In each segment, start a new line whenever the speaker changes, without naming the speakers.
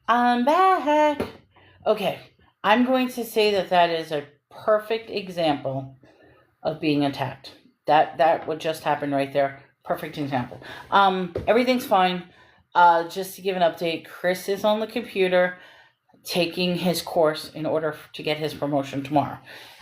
I'm back. Okay, I'm going to say that that is a perfect example of being attacked. That would just happen right there. Perfect example. Everything's fine. Just to give an update, Chris is on the computer taking his course in order to get his promotion tomorrow.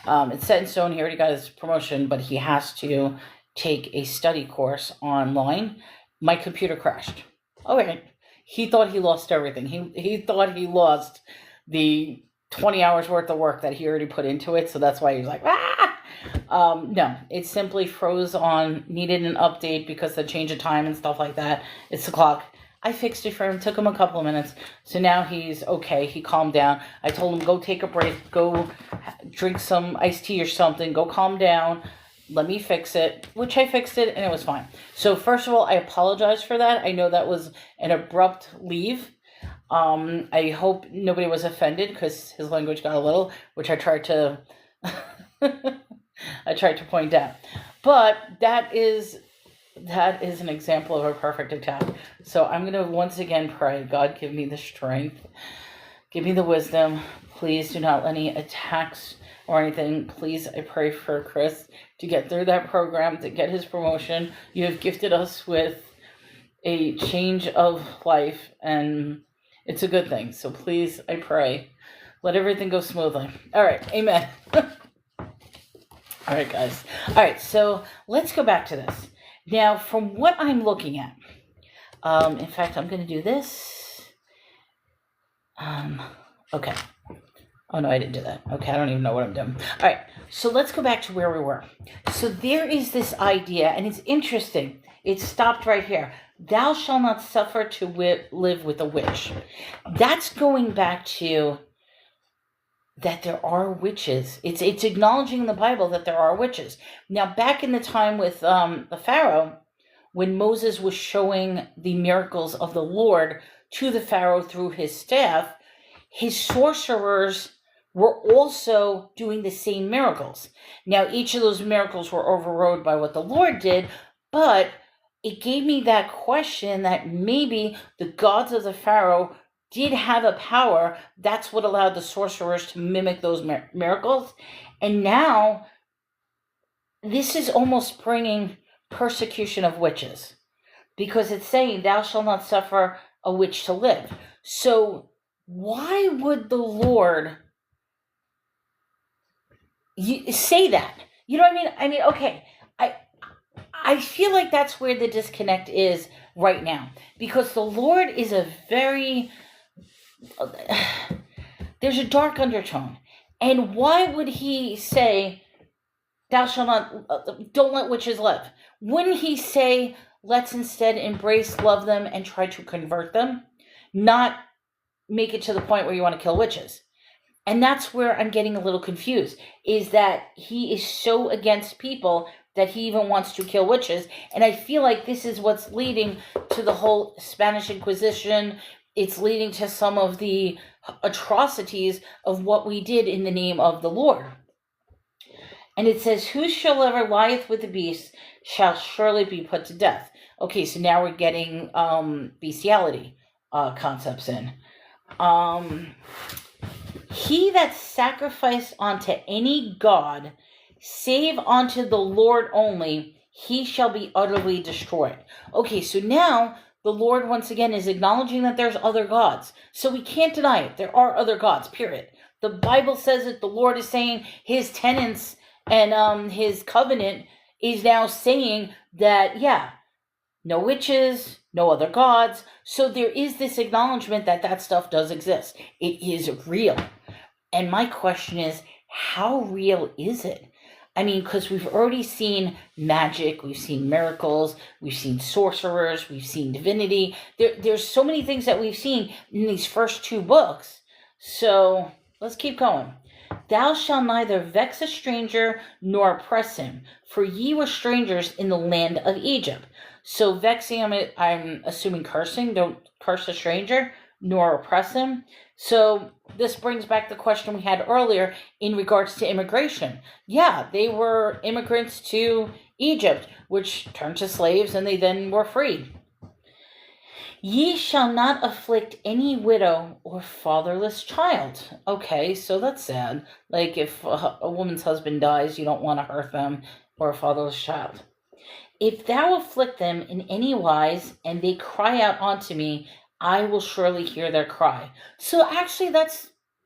It's set in stone. He already got his promotion, but he has to take a study course online. My computer crashed. All right. He thought he lost everything. He thought he lost the 20 hours worth of work that he already put into it. So that's why he's like, ah! No, it simply froze on, needed an update because of the change of time and stuff like that. It's the clock. I fixed it for him. Took him a couple of minutes. So now he's okay. He calmed down. I told him, go take a break. Go drink some iced tea or something. Go calm down. Let me fix it. Which I fixed it and it was fine. So first of all, I apologize for that. I know that was an abrupt leave. I hope nobody was offended because his language got a little, which I tried to I tried to point out. But that is an example of a perfect attack. So I'm going to once again pray, God, give me the strength. Give me the wisdom. Please do not let any attacks or anything. Please, I pray for Chris to get through that program, to get his promotion. You have gifted us with a change of life, and it's a good thing. So please, I pray, let everything go smoothly. All right, amen. All right, guys. All right, so let's go back to this. Now, from what I'm looking at, in fact, I'm going to do this. Okay. Oh, no, I didn't do that. Okay, I don't even know what I'm doing. All right, so let's go back to where we were. So there is this idea, and it's interesting. It stopped right here. Thou shalt not suffer to live with a witch. That's going back to that there are witches. It's acknowledging in the Bible that there are witches. Now, back in the time with the Pharaoh, when Moses was showing the miracles of the Lord to the Pharaoh through his staff, his sorcerers were also doing the same miracles. Now, each of those miracles were overrode by what the Lord did, but it gave me that question that maybe the gods of the Pharaoh did have a power. That's what allowed the sorcerers to mimic those miracles. And now, this is almost bringing persecution of witches. Because it's saying, thou shalt not suffer a witch to live. So, why would the Lord say that? You know what I mean? I mean, okay, I feel like that's where the disconnect is right now. Because the Lord is a very... there's a dark undertone. And why would he say, thou shalt not, don't let witches live? Wouldn't he say, let's instead embrace, love them, and try to convert them? Not make it to the point where you want to kill witches. And that's where I'm getting a little confused, is that he is so against people that he even wants to kill witches. And I feel like this is what's leading to the whole Spanish Inquisition. It's leading to some of the atrocities of what we did in the name of the Lord. And it says, whosoever lieth with the beast shall surely be put to death. Okay, so now we're getting bestiality concepts in. He that sacrificed unto any god, save unto the Lord only, he shall be utterly destroyed. Okay, so now the Lord once again is acknowledging that there's other gods. So we can't deny it. There are other gods, period. The Bible says that the Lord is saying his tenets and his covenant is now saying that, yeah, no witches, no other gods. So there is this acknowledgement that that stuff does exist. It is real. And my question is, how real is it? I mean, because we've already seen magic, we've seen miracles, we've seen sorcerers, we've seen divinity. There's so many things that we've seen in these first two books. So let's keep going. Thou shalt neither vex a stranger nor oppress him, for ye were strangers in the land of Egypt. So vexing, I'm assuming cursing. Don't curse a stranger nor oppress him. So this brings back the question we had earlier in regards to immigration. Yeah, they were immigrants to Egypt, which turned to slaves, and they then were freed. Ye shall not afflict any widow or fatherless child. Okay, so that's sad. Like if a woman's husband dies, you don't want to hurt them, or a fatherless child. If thou afflict them in any wise, and they cry out unto me, I will surely hear their cry. So actually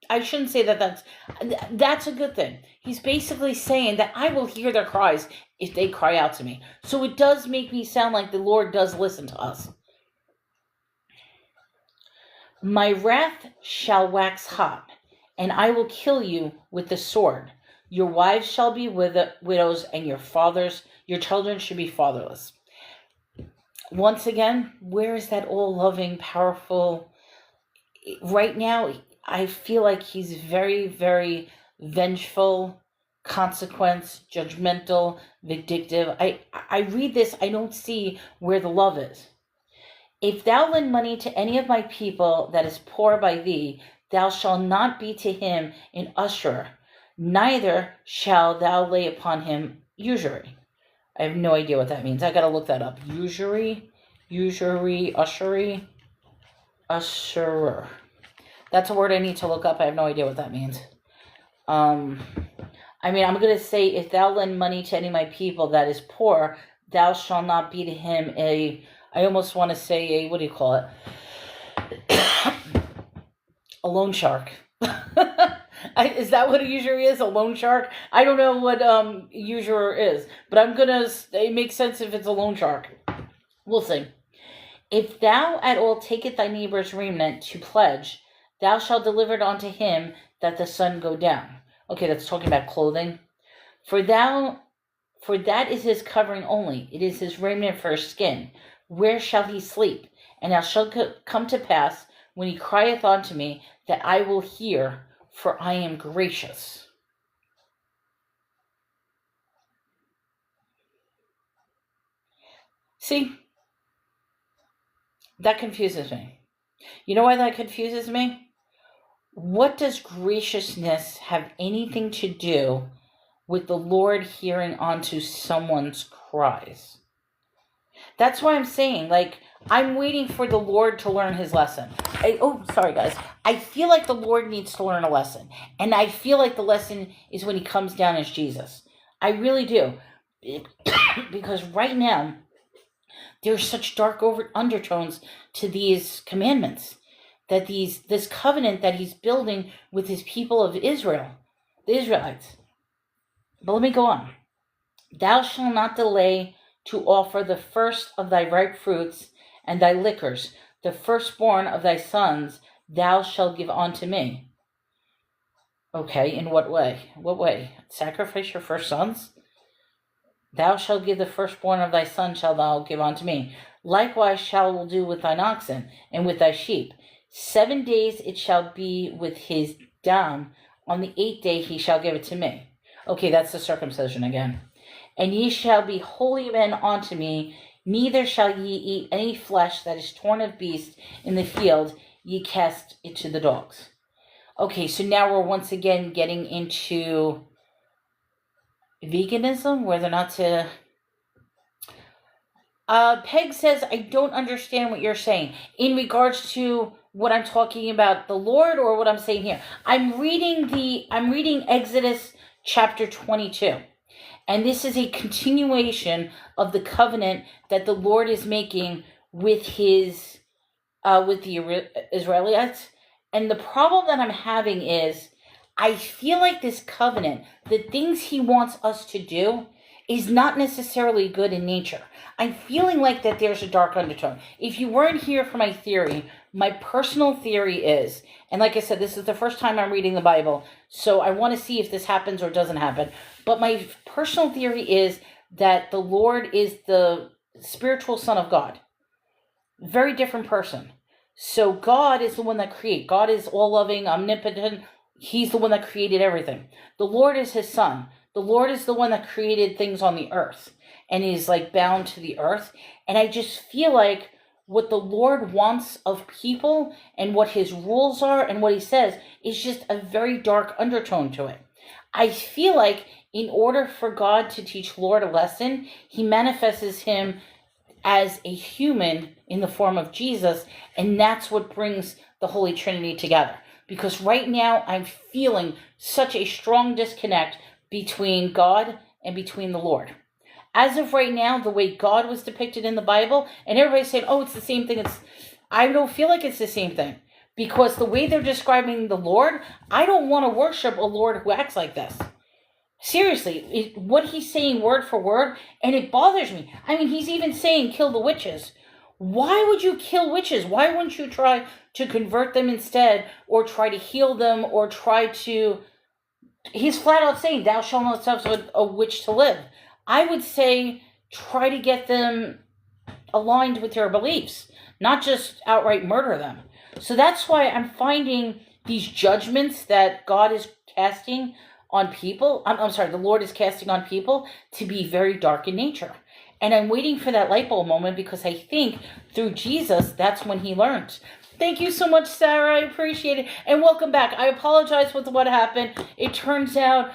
I shouldn't say that's a good thing. He's basically saying that I will hear their cries if they cry out to me. So it does make me sound like the Lord does listen to us. My wrath shall wax hot, and I will kill you with the sword. Your wives shall be widows, and your children should be fatherless. Once again, where is that all-loving, powerful? Right now, I feel like he's very, very vengeful, consequence, judgmental, vindictive. I read this, I don't see where the love is. If thou lend money to any of my people that is poor by thee, thou shalt not be to him an usurer, neither shall thou lay upon him usury. I have no idea what that means. I gotta look that up. Usury, usurer. That's a word I need to look up. I have no idea what that means. I'm gonna say, if thou lend money to any of my people that is poor, thou shalt not be to him I almost want to say what do you call it? A loan shark. Is that what a usurer is? A loan shark? I don't know what usurer is, but it makes sense if it's a loan shark. We'll see. If thou at all taketh thy neighbor's raiment to pledge, thou shalt deliver it unto him that the sun go down. Okay, that's talking about clothing. For that is his covering only. It is his raiment for his skin. Where shall he sleep? And it shall come to pass, when he crieth unto me, that I will hear, for I am gracious. See? That confuses me. You know why that confuses me? What does graciousness have anything to do with the Lord hearing onto someone's cries? That's why I'm saying, I'm waiting for the Lord to learn his lesson. Sorry guys. I feel like the Lord needs to learn a lesson. And I feel like the lesson is when he comes down as Jesus. I really do. Because right now, there's such dark undertones to these commandments. That this covenant that he's building with his people of Israel. The Israelites. But let me go on. Thou shalt not delay to offer the first of thy ripe fruits and thy liquors, the firstborn of thy sons, thou shalt give unto me. Okay, in what way? What way? Sacrifice your first sons? Thou shalt give the firstborn of thy son, shalt thou give unto me. Likewise shall will do with thine oxen and with thy sheep. 7 days it shall be with his dam. On the 8th day he shall give it to me. Okay, that's the circumcision again. And ye shall be holy men unto me, neither shall ye eat any flesh that is torn of beasts in the field, ye cast it to the dogs. Okay, so now we're once again getting into veganism, whether not to... Peg says, I don't understand what you're saying. In regards to what I'm talking about, the Lord, or what I'm saying here? I'm reading Exodus chapter 22. And this is a continuation of the covenant that the Lord is making with the Israelites. And the problem that I'm having is, I feel like this covenant, the things he wants us to do, is not necessarily good in nature. I'm feeling like that there's a dark undertone. If you weren't here for my theory, my personal theory is, and like I said, this is the first time I'm reading the Bible, so I want to see if this happens or doesn't happen. But my personal theory is that the Lord is the spiritual son of God. Very different person. So God is the one that created. God is all-loving, omnipotent. He's the one that created everything. The Lord is his son. The Lord is the one that created things on the earth. And is bound to the earth. And I just feel like what the Lord wants of people and what his rules are and what he says is just a very dark undertone to it. I feel like in order for God to teach Lord a lesson, he manifests him as a human in the form of Jesus, and that's what brings the Holy Trinity together. Because right now I'm feeling such a strong disconnect between God and between the Lord. As of right now, the way God was depicted in the Bible, and everybody's saying, oh, it's the same thing. I don't feel like it's the same thing. Because the way they're describing the Lord, I don't want to worship a Lord who acts like this. Seriously, what he's saying word for word, and it bothers me. I mean, he's even saying kill the witches. Why would you kill witches? Why wouldn't you try to convert them instead, or try to heal them, or try to... He's flat out saying, thou shalt not suffer a witch to live. I would say try to get them aligned with your beliefs, not just outright murder them. So that's why I'm finding these judgments that God is casting on people, the Lord is casting on people, to be very dark in nature. And I'm waiting for that light bulb moment, because I think through Jesus, that's when he learned. Thank you so much, Sarah. I appreciate it. And welcome back. I apologize with what happened. It turns out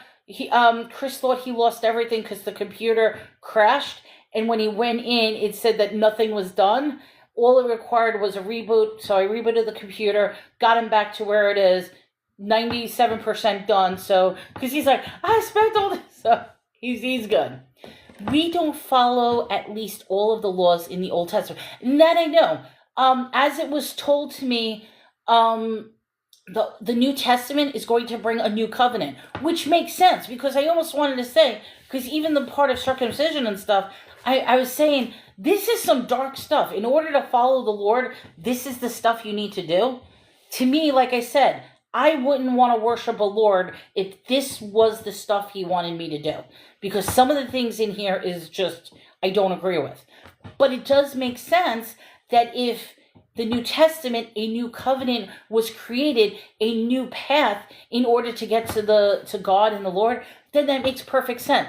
Chris thought he lost everything because the computer crashed. And when he went in, it said that nothing was done. All it required was a reboot. So I rebooted the computer, got him back to where it is, 97% done. So, because he's like, I spent all this. So he's good. We don't follow at least all of the laws in the Old Testament. And that I know. As it was told to me, the New Testament is going to bring a new covenant, which makes sense, because I almost wanted to say, because even the part of circumcision and stuff, I was saying, this is some dark stuff. In order to follow the Lord, this is the stuff you need to do. To me, like I said, I wouldn't want to worship a Lord if this was the stuff he wanted me to do. Because some of the things in here is just, I don't agree with. But it does make sense that if the New Testament, a new covenant was created, a new path in order to get to God and the Lord, then that makes perfect sense.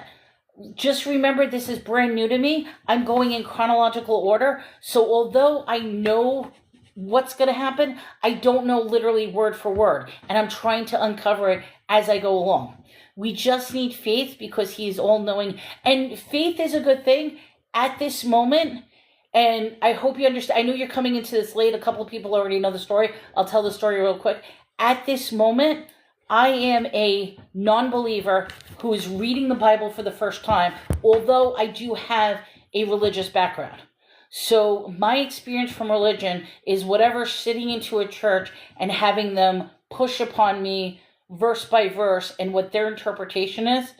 Just remember, this is brand new to me. I'm going in chronological order. So although I know what's going to happen, I don't know literally word for word. And I'm trying to uncover it as I go along. We just need faith, because he is all-knowing. And faith is a good thing at this moment. And I hope you understand. I know you're coming into this late. A couple of people already know the story. I'll tell the story real quick. At this moment, I am a non-believer who is reading the Bible for the first time, although I do have a religious background. So my experience from religion is whatever sitting into a church and having them push upon me verse by verse and what their interpretation is.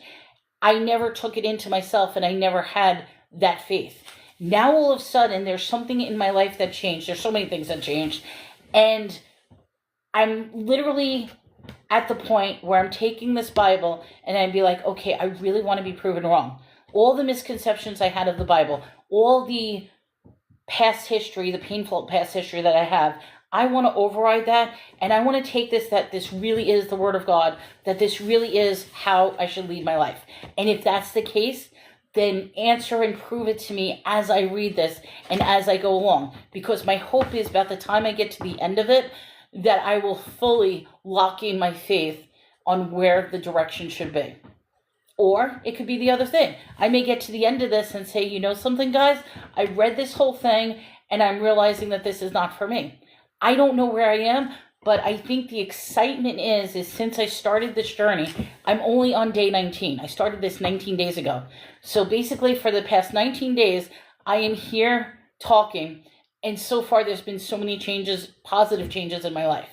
I never took it into myself, and I never had that faith. Now all of a sudden, there's something in my life that changed. There's so many things that changed. And I'm literally at the point where I'm taking this Bible and I'd be like, okay, I really want to be proven wrong. All the misconceptions I had of the Bible, all the past history, the painful past history that I have, I want to override that, and I want to take this, that this really is the Word of God, that this really is how I should lead my life. And if that's the case, then answer and prove it to me as I read this and as I go along. Because my hope is, about the time I get to the end of it, that I will fully lock in my faith on where the direction should be. Or it could be the other thing. I may get to the end of this and say, you know something, guys? I read this whole thing and I'm realizing that this is not for me. I don't know where I am, but I think the excitement is since I started this journey, I'm only on day 19. I started this 19 days ago. So basically for the past 19 days, I am here talking. And so far there's been so many changes, positive changes in my life.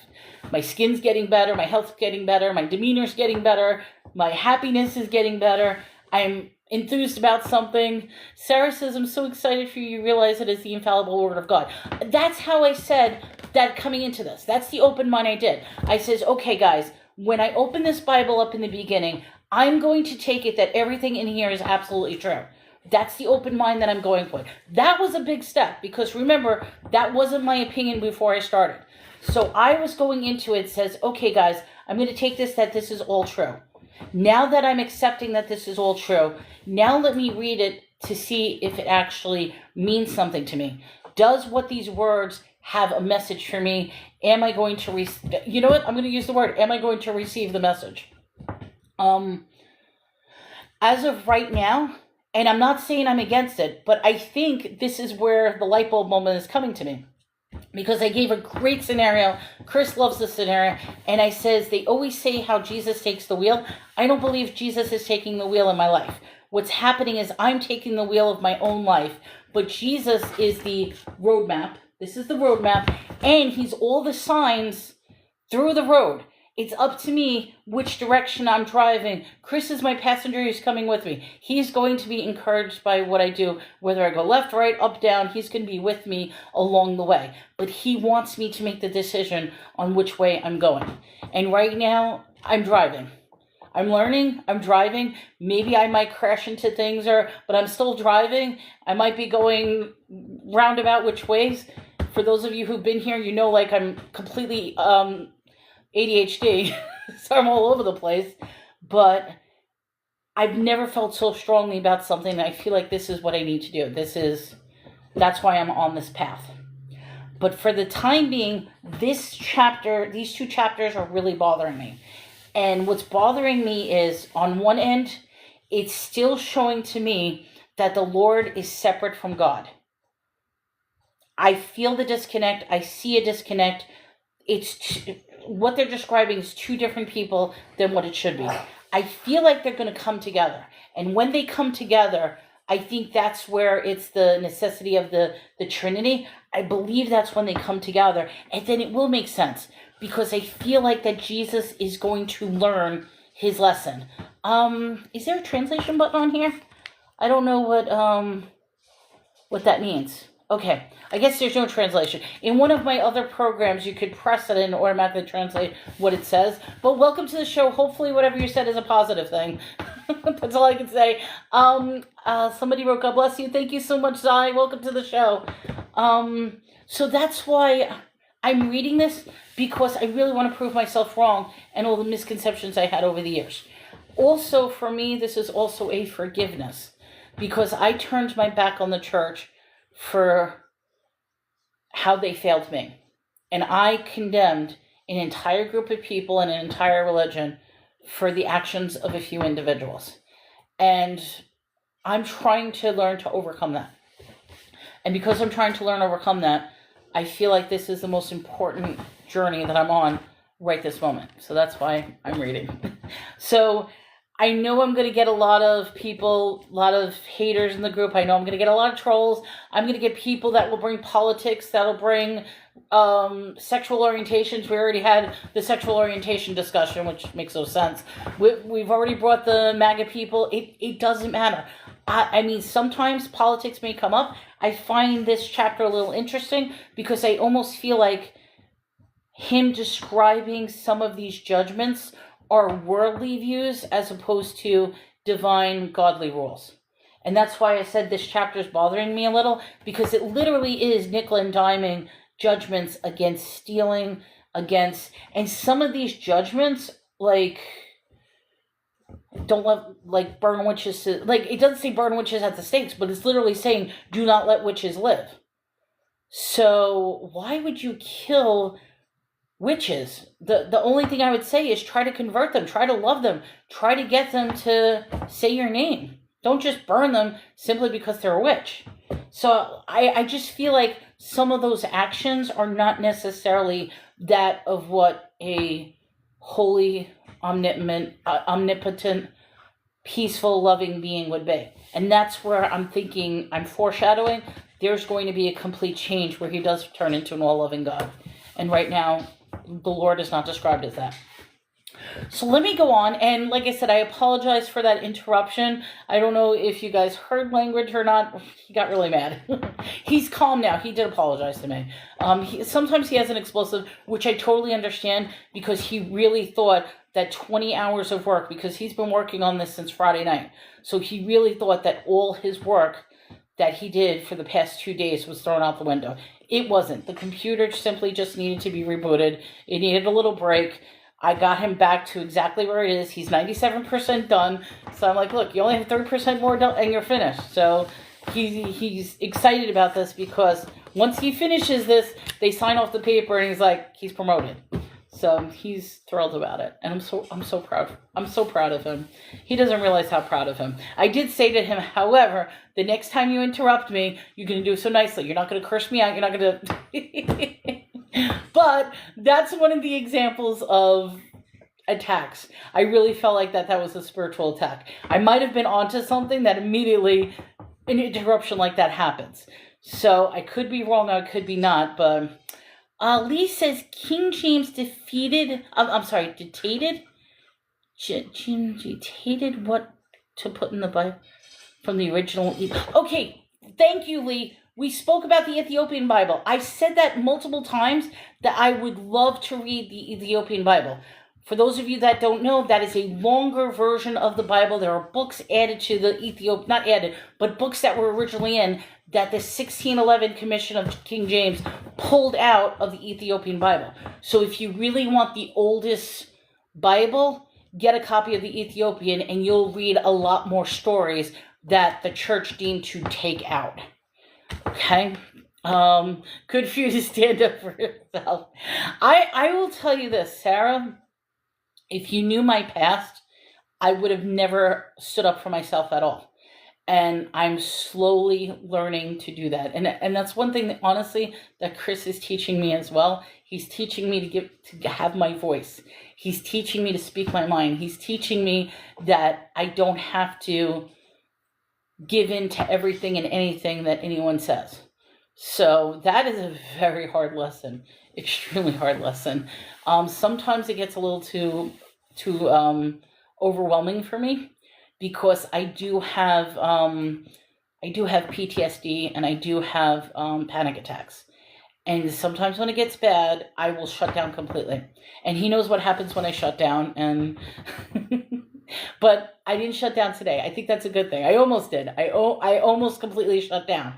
My skin's getting better, my health's getting better, my demeanor's getting better, my happiness is getting better. I'm enthused about something. Sarah says, I'm so excited for you. You realize it is the infallible Word of God. That's how I said that coming into this. That's the open mind I did. I says, okay, guys, when I open this Bible up in the beginning, I'm going to take it that everything in here is absolutely true. That's the open mind that I'm going for. That was a big step, because remember, that wasn't my opinion before I started. So I was going into it, says, okay, guys, I'm going to take this, that this is all true. Now that I'm accepting that this is all true, now let me read it to see if it actually means something to me. Does what these words have a message for me? Am I going to you know what? I'm going to use the word. Am I going to receive the message? As of right now, And I'm not saying I'm against it, but I think this is where the light bulb moment is coming to me. Because I gave a great scenario. Chris loves the scenario. And I says, they always say how Jesus takes the wheel. I don't believe Jesus is taking the wheel in my life. What's happening is I'm taking the wheel of my own life. But Jesus is the roadmap. This is the roadmap. And he's all the signs through the road. It's up to me which direction I'm driving. Chris is my passenger who's coming with me. He's going to be encouraged by what I do, whether I go left, right, up, down. He's going to be with me along the way. But he wants me to make the decision on which way I'm going. And right now, I'm driving. I'm learning. I'm driving. Maybe I might crash into things, but I'm still driving. I might be going roundabout which ways. For those of you who've been here, you know, like I'm completely ADHD, so I'm all over the place, but I've never felt so strongly about something that I feel like this is what I need to do. That's why I'm on this path. But for the time being, these two chapters are really bothering me. And what's bothering me is, on one end, it's still showing to me that the Lord is separate from God. I feel the disconnect. I see a disconnect. What they're describing is two different people than what it should be. I feel like they're going to come together. And when they come together, I think that's where it's the necessity of the Trinity. I believe that's when they come together. And then it will make sense. Because I feel like that Jesus is going to learn his lesson. Is there a translation button on here? I don't know what that means. Okay, I guess there's no translation. In one of my other programs, you could press it and automatically translate what it says. But welcome to the show. Hopefully whatever you said is a positive thing. That's all I can say. Somebody wrote, God bless you. Thank you so much, Zai. Welcome to the show. So that's why I'm reading this, because I really want to prove myself wrong and all the misconceptions I had over the years. Also, for me, this is also a forgiveness, because I turned my back on the church for how they failed me. And I condemned an entire group of people and an entire religion for the actions of a few individuals. And I'm trying to learn to overcome that. And because I'm trying to learn to overcome that, I feel like this is the most important journey that I'm on right this moment. So that's why I'm reading. So I know I'm going to get a lot of people, a lot of haters in the group. I know I'm going to get a lot of trolls. I'm going to get people that will bring politics, that'll bring sexual orientations. We already had the sexual orientation discussion, which makes no sense. We've already brought the MAGA people. It doesn't matter. I mean, sometimes politics may come up. I find this chapter a little interesting because I almost feel like him describing some of these judgments are worldly views as opposed to divine godly rules. And that's why I said this chapter is bothering me a little, because it literally is nickel and diming judgments against stealing, and some of these judgments, like, don't let, like, burn witches, like, it doesn't say burn witches at the stakes, but it's literally saying do not let witches live. So why would you kill witches? The only thing I would say is try to convert them, try to love them, try to get them to say your name. Don't just burn them simply because they're a witch. So I just feel like some of those actions are not necessarily that of what a holy, omnipotent, peaceful, loving being would be. And that's where I'm thinking, I'm foreshadowing, there's going to be a complete change where he does turn into an all-loving God. And right now, the Lord is not described as that. So let me go on, and like I said, I apologize for that interruption. I don't know if you guys heard language or not. He got really mad. He's calm now. He did apologize to me. Sometimes he has an explosive, which I totally understand, because he really thought that 20 hours of work, because he's been working on this since Friday night, so he really thought that all his work that he did for the past 2 days was thrown out the window. It wasn't. The computer simply just needed to be rebooted. It needed a little break. I got him back to exactly where it is. He's 97% done. So I'm like, look, you only have 30% more done and you're finished. So he's excited about this, because once he finishes this, they sign off the paper and he's like, he's promoted. So he's thrilled about it, and I'm so proud. I'm so proud of him. He doesn't realize how proud of him. I did say to him, however, the next time you interrupt me, you're going to do it so nicely. You're not going to curse me out. You're not going to. But that's one of the examples of attacks. I really felt like that was a spiritual attack. I might have been onto something that immediately an interruption like that happens. So I could be wrong. I could be not, but. Lee says King James dictated what to put in the Bible from the original. Okay, thank you, Lee. We spoke about the Ethiopian Bible. I said that multiple times that I would love to read the Ethiopian Bible. For those of you that don't know, that is a longer version of the Bible. There are books added to the not added, but books that were originally in that the 1611 Commission of King James pulled out of the Ethiopian Bible. So if you really want the oldest Bible, get a copy of the Ethiopian and you'll read a lot more stories that the church deemed to take out. Okay? Good for you to stand up for yourself. I will tell you this, Sarah. If you knew my past, I would have never stood up for myself at all. And I'm slowly learning to do that. And that's one thing that, honestly, that Chris is teaching me as well. He's teaching me to have my voice. He's teaching me to speak my mind. He's teaching me that I don't have to give in to everything and anything that anyone says. So that is a very hard lesson, extremely hard lesson. Sometimes it gets a little too overwhelming for me because I do have PTSD and I do have panic attacks. And sometimes when it gets bad, I will shut down completely. And he knows what happens when I shut down. And but I didn't shut down today. I think that's a good thing. I almost did. I almost completely shut down.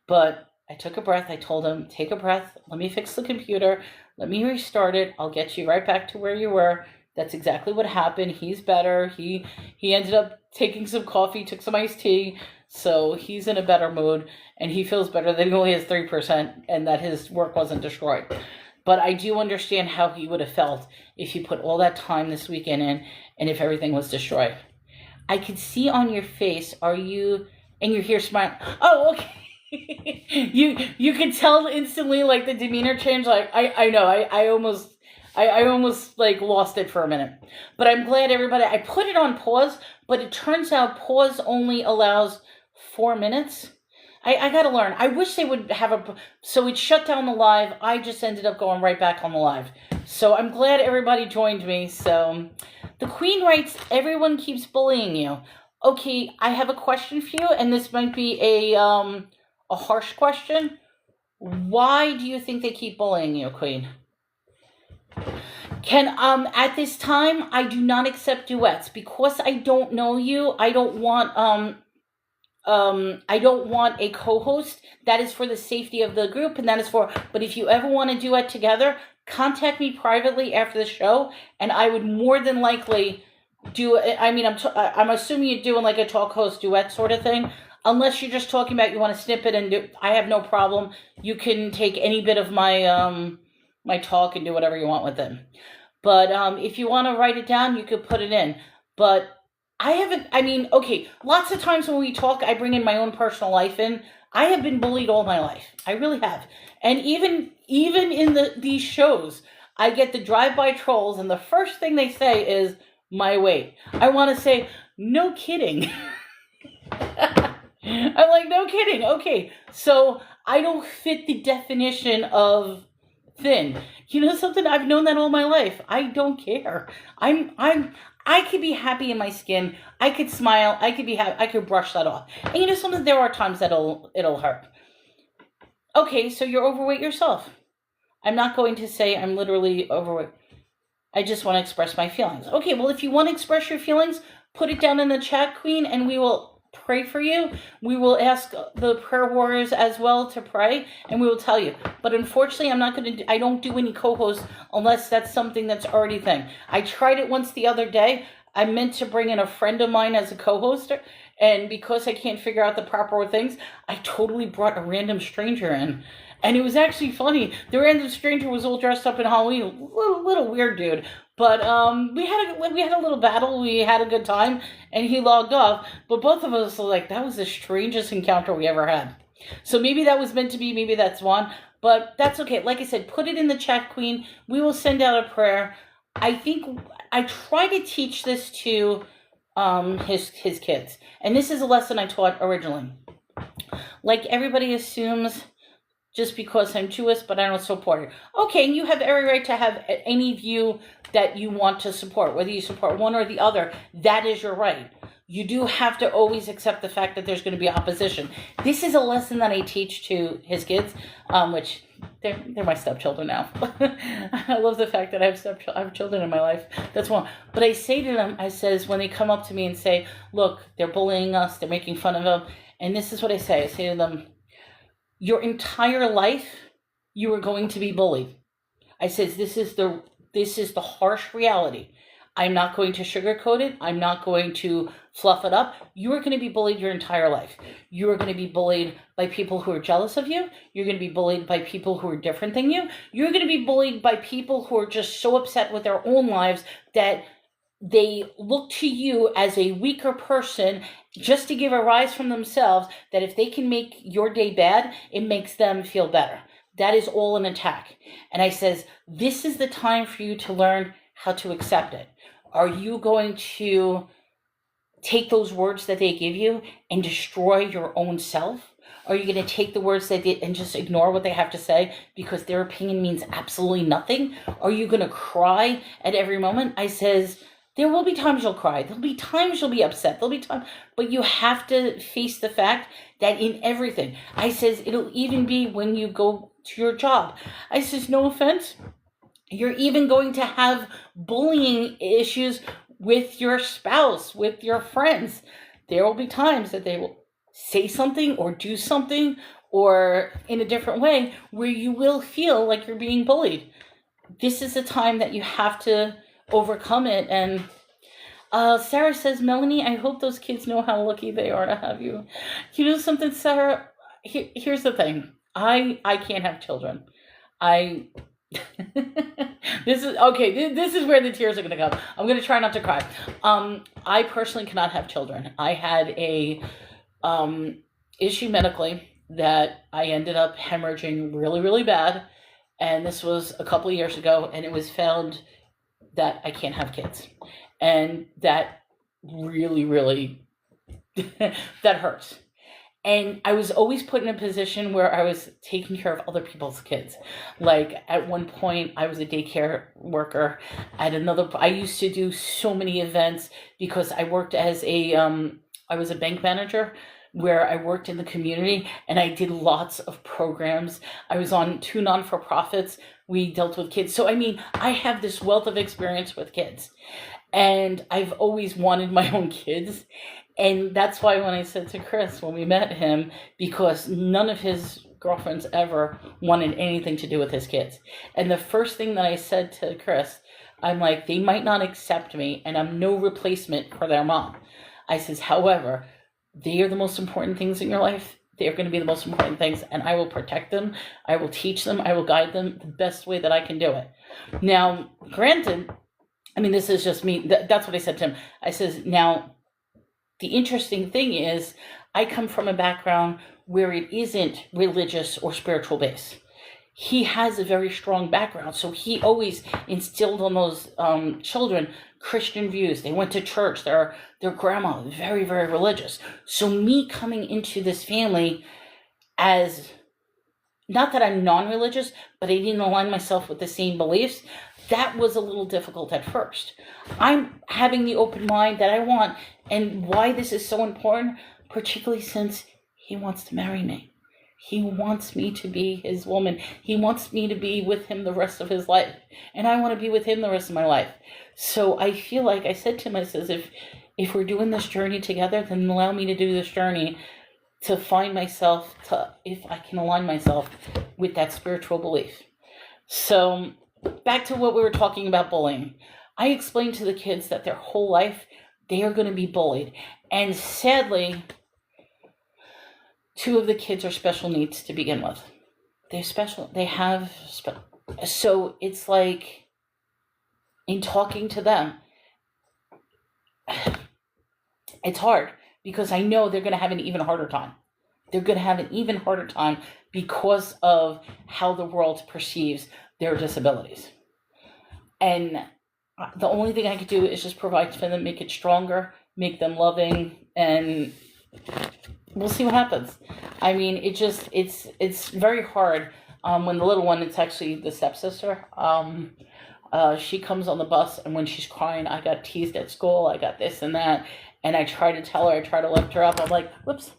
But I took a breath. I told him, take a breath. Let me fix the computer. Let me restart it. I'll get you right back to where you were. That's exactly what happened. He's better. He ended up taking some coffee, took some iced tea. So he's in a better mood. And he feels better that he only has 3% and that his work wasn't destroyed. But I do understand how he would have felt if he put all that time this weekend in and if everything was destroyed. I could see on your face, and you're here smiling. Oh, okay. you can tell instantly, like, the demeanor change. Like, I know, I almost like lost it for a minute. But I'm glad everybody, I put it on pause, but it turns out pause only allows 4 minutes. I gotta learn. I wish they would have so it shut down the live. I just ended up going right back on the live. So I'm glad everybody joined me. So the Queen writes, everyone keeps bullying you. Okay, I have a question for you, and this might be a harsh question. Why do you think they keep bullying you, Queen? At this time, I do not accept duets because I don't know you. I don't want a co-host. That is for the safety of the group, and that is but if you ever want to duet together, contact me privately after the show, and I would more than likely do it. I mean, I'm assuming you're doing like a talk host duet sort of thing. Unless you're just talking about you want to snip it and do, I have no problem. You can take any bit of my my talk and do whatever you want with it. But if you want to write it down, you could put it in. But okay, lots of times when we talk, I bring in my own personal life in. I have been bullied all my life. I really have. And even in these shows, I get the drive-by trolls, and the first thing they say is my weight. I want to say, no kidding. I'm like, no kidding. Okay, so I don't fit the definition of thin. You know something? I've known that all my life. I don't care. I could be happy in my skin. I could smile. I could be happy. I could brush that off. And you know something? There are times it'll hurt. Okay, so you're overweight yourself. I'm not going to say I'm literally overweight. I just want to express my feelings. Okay, well, if you want to express your feelings, put it down in the chat, Queen, and we will pray for you. We will ask the prayer warriors as well to pray, and we will tell you. But unfortunately, I don't do any co-hosts unless that's something that's already thing. I tried it once the other day. I meant to bring in a friend of mine as a co-host, and because I can't figure out the proper things, I totally brought a random stranger in. And it was actually funny. The random stranger was all dressed up in Halloween, a little weird dude. But we had a little battle. We had a good time, and he logged off. But both of us were like, that was the strangest encounter we ever had. So maybe that was meant to be. Maybe that's one. But that's okay. Like I said, put it in the chat, Queen. We will send out a prayer. I think I try to teach this to his kids, and this is a lesson I taught originally. Like, everybody assumes just because I'm Jewish, but I don't support it. Okay, you have every right to have any view that you want to support, whether you support one or the other. That is your right. You do have to always accept the fact that there's going to be opposition. This is a lesson that I teach to his kids, which they're my stepchildren now. I love the fact that I have children in my life. That's one. But I say to them, I says, when they come up to me and say, look, they're bullying us, they're making fun of them, and this is what I say. I say to them, your entire life, you are going to be bullied. I says, this is the harsh reality. I'm not going to sugarcoat it. I'm not going to fluff it up. You are going to be bullied your entire life. You are going to be bullied by people who are jealous of you. You're going to be bullied by people who are different than you. You're going to be bullied by people who are just so upset with their own lives that they look to you as a weaker person just to give a rise from themselves, that if they can make your day bad, it makes them feel better. That is all an attack. And I says, this is the time for you to learn how to accept it. Are you going to take those words that they give you and destroy your own self? Are you going to take the words they did and just ignore what they have to say because their opinion means absolutely nothing? Are you going to cry at every moment? I says, there will be times you'll cry. There'll be times you'll be upset. There'll be times, but you have to face the fact that in everything, I says, it'll even be when you go to your job. I says, no offense, you're even going to have bullying issues with your spouse, with your friends. There will be times that they will say something or do something or in a different way where you will feel like you're being bullied. This is a time that you have to overcome it. And Sarah says, Melanie, I hope those kids know how lucky they are to have you. You know something, Sarah? Here's the thing. I can't have children. This is okay. This is where the tears are going to come. I'm going to try not to cry. I personally cannot have children. I had a issue medically that I ended up hemorrhaging really, really bad. And this was a couple of years ago, and it was found that I can't have kids. And that really, really, that hurts. And I was always put in a position where I was taking care of other people's kids. Like, at one point, I was a daycare worker. I used to do so many events because I worked as I was a bank manager where I worked in the community, and I did lots of programs. I was on 2 non-for-profits. We dealt with kids. So, I mean, I have this wealth of experience with kids. And I've always wanted my own kids. And that's why when I said to Chris, when we met him, because none of his girlfriends ever wanted anything to do with his kids. And the first thing that I said to Chris, I'm like, they might not accept me, and I'm no replacement for their mom. I says, however, they are the most important things in your life. They are going to be the most important things, and I will protect them. I will teach them. I will guide them the best way that I can do it. Now, granted, I mean, this is just me. That's what I said to him. I says, now, the interesting thing is I come from a background where it isn't religious or spiritual based. He has a very strong background, so he always instilled on those children Christian views. They went to church. Their grandma was very, very religious. So me coming into this family as, not that I'm non-religious, but I didn't align myself with the same beliefs, that was a little difficult at first. I'm having the open mind that I want, and why this is so important, particularly since he wants to marry me. He wants me to be his woman. He wants me to be with him the rest of his life. And I want to be with him the rest of my life. So I feel like I said to him, I says, if we're doing this journey together, then allow me to do this journey to find myself, if I can align myself with that spiritual belief. So back to what we were talking about, bullying. I explained to the kids that their whole life, they are going to be bullied. And sadly, 2 of the kids are special needs to begin with. So it's like, in talking to them, it's hard because I know they're going to have an even harder time. They're going to have an even harder time because of how the world perceives their disabilities. And the only thing I could do is just provide for them, make it stronger, make them loving, and we'll see what happens. I mean, it's very hard. When the little one, it's actually the stepsister. She comes on the bus, and when she's crying, I got teased at school, I got this and that, and I try to tell her, I try to lift her up. I'm like, whoops.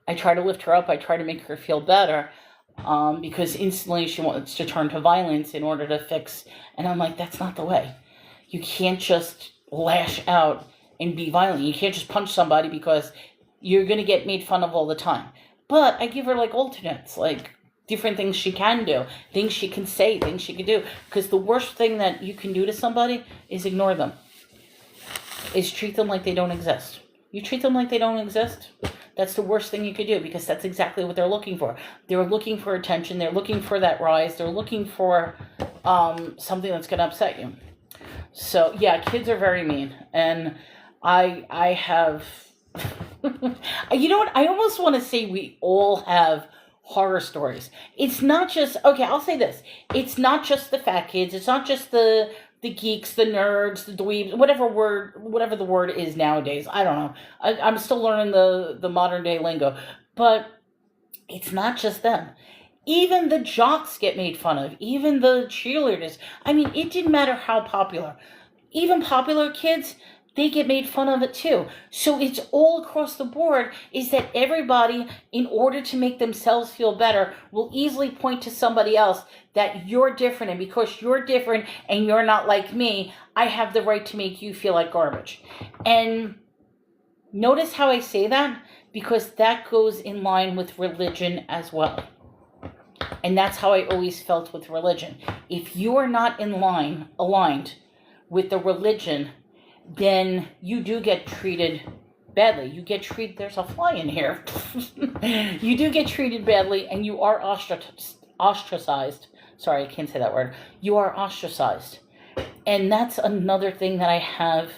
I try to lift her up. I try to make her feel better, because instantly she wants to turn to violence in order to fix. And I'm like, that's not the way. You can't just lash out and be violent. You can't just punch somebody because you're going to get made fun of all the time. But I give her like alternates, like different things she can do, things she can say, things she can do. Because the worst thing that you can do to somebody is ignore them, is treat them like they don't exist. You treat them like they don't exist, that's the worst thing you could do, because that's exactly what they're looking for. They're looking for attention. They're looking for that rise. They're looking for something that's going to upset you. So, yeah, kids are very mean. And I have... you know what? I almost want to say we all have horror stories. It's not just... Okay, I'll say this. It's not just the fat kids. It's not just the geeks, the nerds, the dweebs, whatever the word is nowadays. I don't know. I'm still learning the modern day lingo. But it's not just them. Even the jocks get made fun of. Even the cheerleaders. I mean, it didn't matter how popular. Even popular kids, they get made fun of it too. So it's all across the board, is that everybody, in order to make themselves feel better, will easily point to somebody else that you're different, and because you're different and you're not like me, I have the right to make you feel like garbage. And notice how I say that, because that goes in line with religion as well. And that's how I always felt with religion. If you are not aligned with the religion, then you do get treated badly. You get treated, there's a fly in here. You do get treated badly, and you are ostracized. Sorry, I can't say that word. You are ostracized. And that's another thing that I have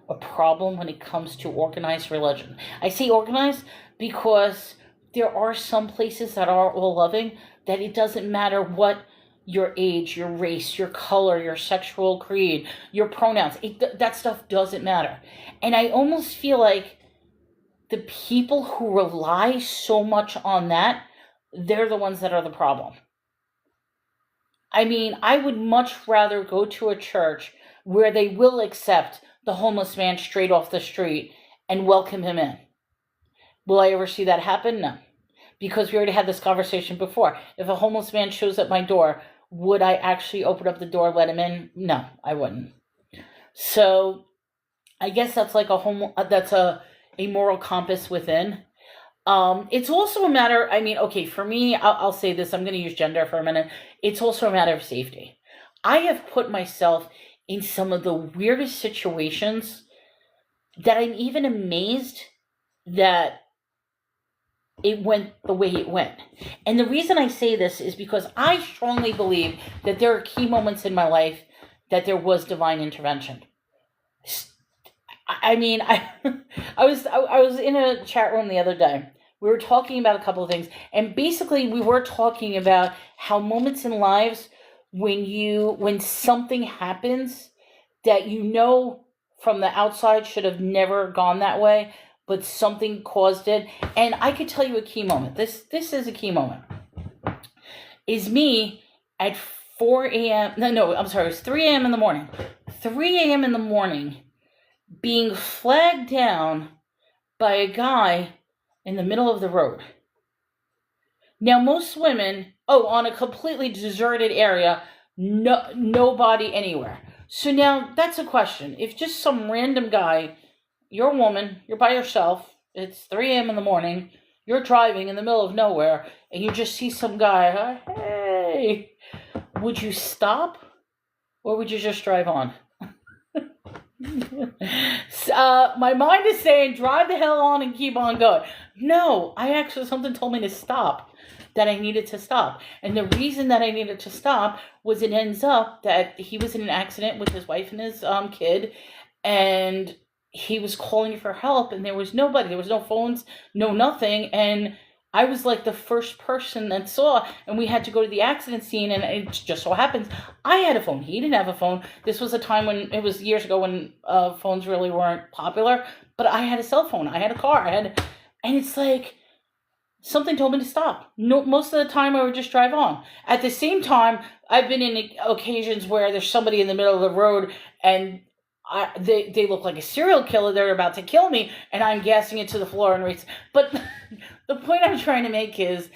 a problem when it comes to organized religion. I say organized because there are some places that are all loving, that it doesn't matter what your age, your race, your color, your sexual creed, your pronouns. That stuff doesn't matter. And I almost feel like the people who rely so much on that, they're the ones that are the problem. I mean, I would much rather go to a church where they will accept the homeless man straight off the street and welcome him in. Will I ever see that happen? No. Because we already had this conversation before. If a homeless man shows at my door, would I actually open up the door, let him in? No, I wouldn't. So I guess that's like a moral compass within. It's also a matter, I mean, okay, for me, I'll say this, I'm going to use gender for a minute. It's also a matter of safety. I have put myself in some of the weirdest situations that I'm even amazed that it went the way it went. And the reason I say this is because I strongly believe that there are key moments in my life that there was divine intervention. I mean, I was in a chat room the other day. We were talking about a couple of things, and basically we were talking about how moments in lives when something happens that you know from the outside should have never gone that way, but something caused it. And I could tell you a key moment. This is a key moment. Is me at 4 a.m. No, I'm sorry, it was 3 a.m. in the morning. 3 a.m. in the morning, being flagged down by a guy in the middle of the road. Now, most women, on a completely deserted area, nobody anywhere. So now, that's a question. If just some random guy, you're a woman, you're by yourself, it's 3 a.m. in the morning, you're driving in the middle of nowhere, and you just see some guy, hey, would you stop? Or would you just drive on? My mind is saying, drive the hell on and keep on going. No, something told me to stop. that I needed to stop. And the reason that I needed to stop was it ends up that he was in an accident with his wife and his kid, and he was calling for help, and there was nobody. There was no phones, no nothing. And I was like the first person that saw, and we had to go to the accident scene, and it just so happens I had a phone. He didn't have a phone. This was a time when, it was years ago when phones really weren't popular, but I had a cell phone. I had a car. And it's like, something told me to stop. No, most of the time I would just drive on. At the same time, I've been in occasions where there's somebody in the middle of the road, and they look like a serial killer. They're about to kill me, and I'm gassing it to the floor and race. But the point I'm trying to make is,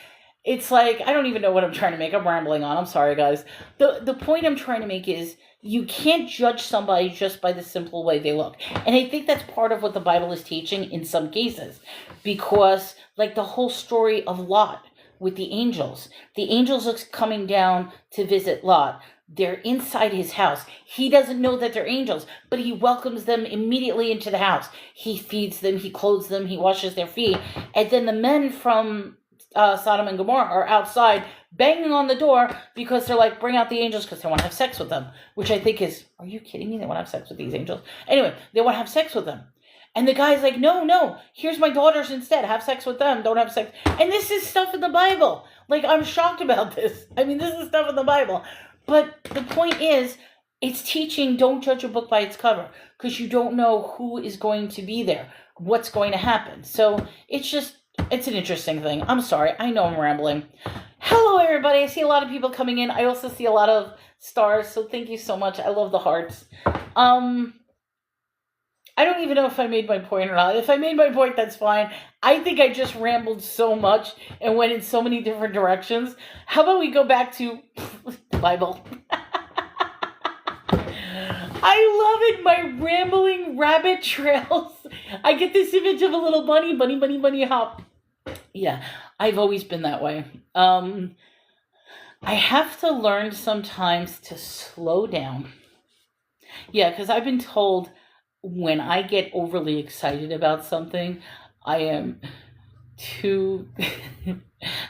it's like, I don't even know what I'm trying to make. I'm rambling on. I'm sorry, guys. The point I'm trying to make is, you can't judge somebody just by the simple way they look. And I think that's part of what the Bible is teaching in some cases. Because, like the whole story of Lot with the angels are coming down to visit Lot. They're inside his house. He doesn't know that they're angels, but he welcomes them immediately into the house. He feeds them, he clothes them, he washes their feet. And then the men from Sodom and Gomorrah are outside banging on the door because they're like, bring out the angels, because they want to have sex with them. Which I think is, are you kidding me? They want to have sex with these angels? Anyway, they want to have sex with them. And the guy's like, no, here's my daughters instead. Have sex with them. Don't have sex. And this is stuff in the Bible. Like, I'm shocked about this. I mean, this is stuff in the Bible. But the point is, it's teaching, don't judge a book by its cover, because you don't know who is going to be there, what's going to happen. So it's an interesting thing. I'm sorry. I know I'm rambling. Hello, everybody. I see a lot of people coming in. I also see a lot of stars, so thank you so much. I love the hearts. I don't even know if I made my point or not. If I made my point, that's fine. I think I just rambled so much and went in so many different directions. How about we go back to the Bible? I love it, my rambling rabbit trails. I get this image of a little bunny hop. Yeah, I've always been that way. I have to learn sometimes to slow down. Yeah, because I've been told, when I get overly excited about something, I am too...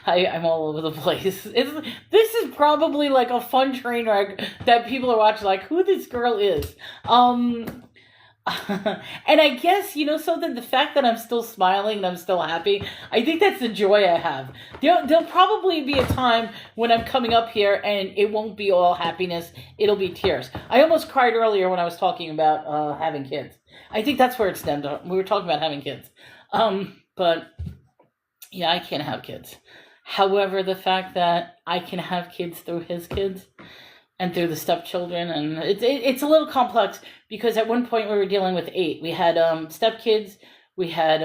I'm all over the place. This is probably like a fun train wreck that people are watching, like, who this girl is. And I guess, something, the fact that I'm still smiling and I'm still happy, I think that's the joy I have. There'll probably be a time when I'm coming up here and it won't be all happiness, it'll be tears. I almost cried earlier when I was talking about having kids. I think that's where it stemmed from. We were talking about having kids. But yeah, I can't have kids. However, the fact that I can have kids through his kids and through the stepchildren, and it's a little complex, because at one point we were dealing with 8. We had stepkids, we had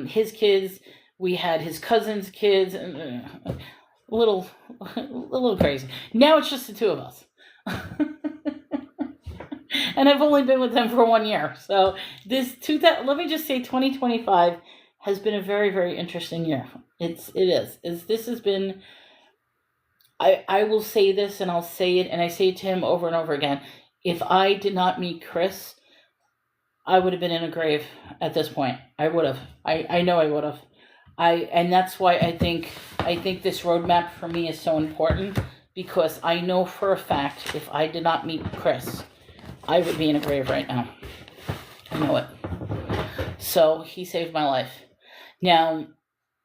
his kids, we had his cousin's kids, and a little crazy. Now it's just the 2 of us. And I've only been with them for 1 year. So let me just say 2025 has been a very, very interesting year. This has been, I will say this, and I'll say it, and I say it to him over and over again. If I did not meet Chris, I would have been in a grave at this point. I would have. I know I would have. And that's why I think this roadmap for me is so important, because I know for a fact, if I did not meet Chris, I would be in a grave right now. I know it. So he saved my life. Now,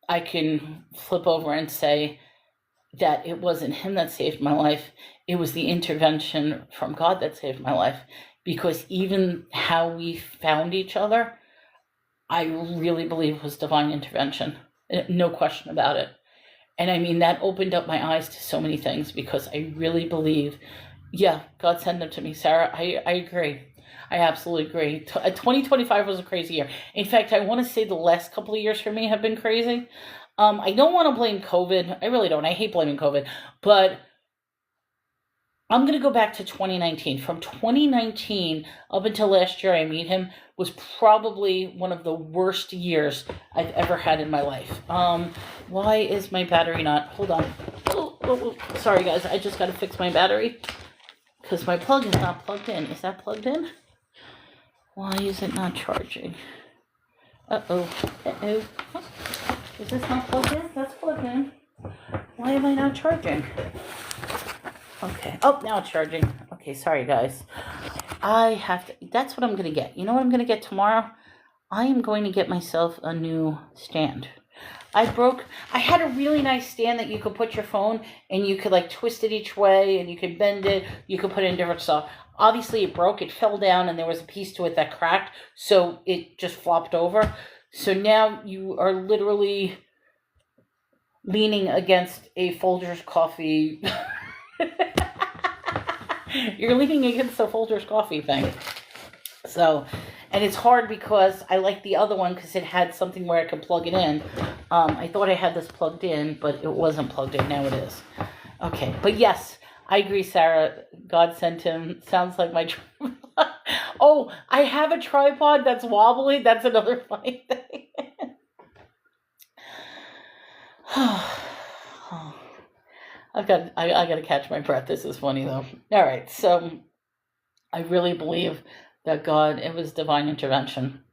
I can flip over and say that it wasn't him that saved my life. It was the intervention from God that saved my life. Because even how we found each other, I really believe was divine intervention. No question about it. And I mean, that opened up my eyes to so many things, because I really believe, yeah, God sent them to me. Sarah, I agree. I absolutely agree. 2025 was a crazy year. In fact, I want to say the last couple of years for me have been crazy. I don't want to blame COVID. I really don't. I hate blaming COVID. But I'm going to go back to 2019. From 2019 up until last year I meet him was probably one of the worst years I've ever had in my life. Why is my battery not... Hold on. Oh, sorry, guys. I just got to fix my battery, because my plug is not plugged in. Is that plugged in? Why is it not charging? Uh-oh. Is this not plugged in? That's plugged in. Why am I not charging? Okay. Oh, now it's charging. Okay, sorry guys. I have to, that's what I'm going to get. You know what I'm going to get tomorrow? I am going to get myself a new stand. I had a really nice stand that you could put your phone and you could like twist it each way and you could bend it. You could put it in different stuff. Obviously it broke, it fell down and there was a piece to it that cracked. So it just flopped over. So now you are literally leaning against a Folgers coffee. You're leaning against the Folgers coffee thing. So, and it's hard because I like the other one because it had something where I could plug it in. I thought I had this plugged in, but it wasn't plugged in. Now it is. Okay, but yes, I agree, Sarah. God sent him. Sounds like my tripod. Oh, I have a tripod that's wobbly. That's another funny thing. I got to catch my breath. This is funny though. All right, so I really believe that God, it was divine intervention.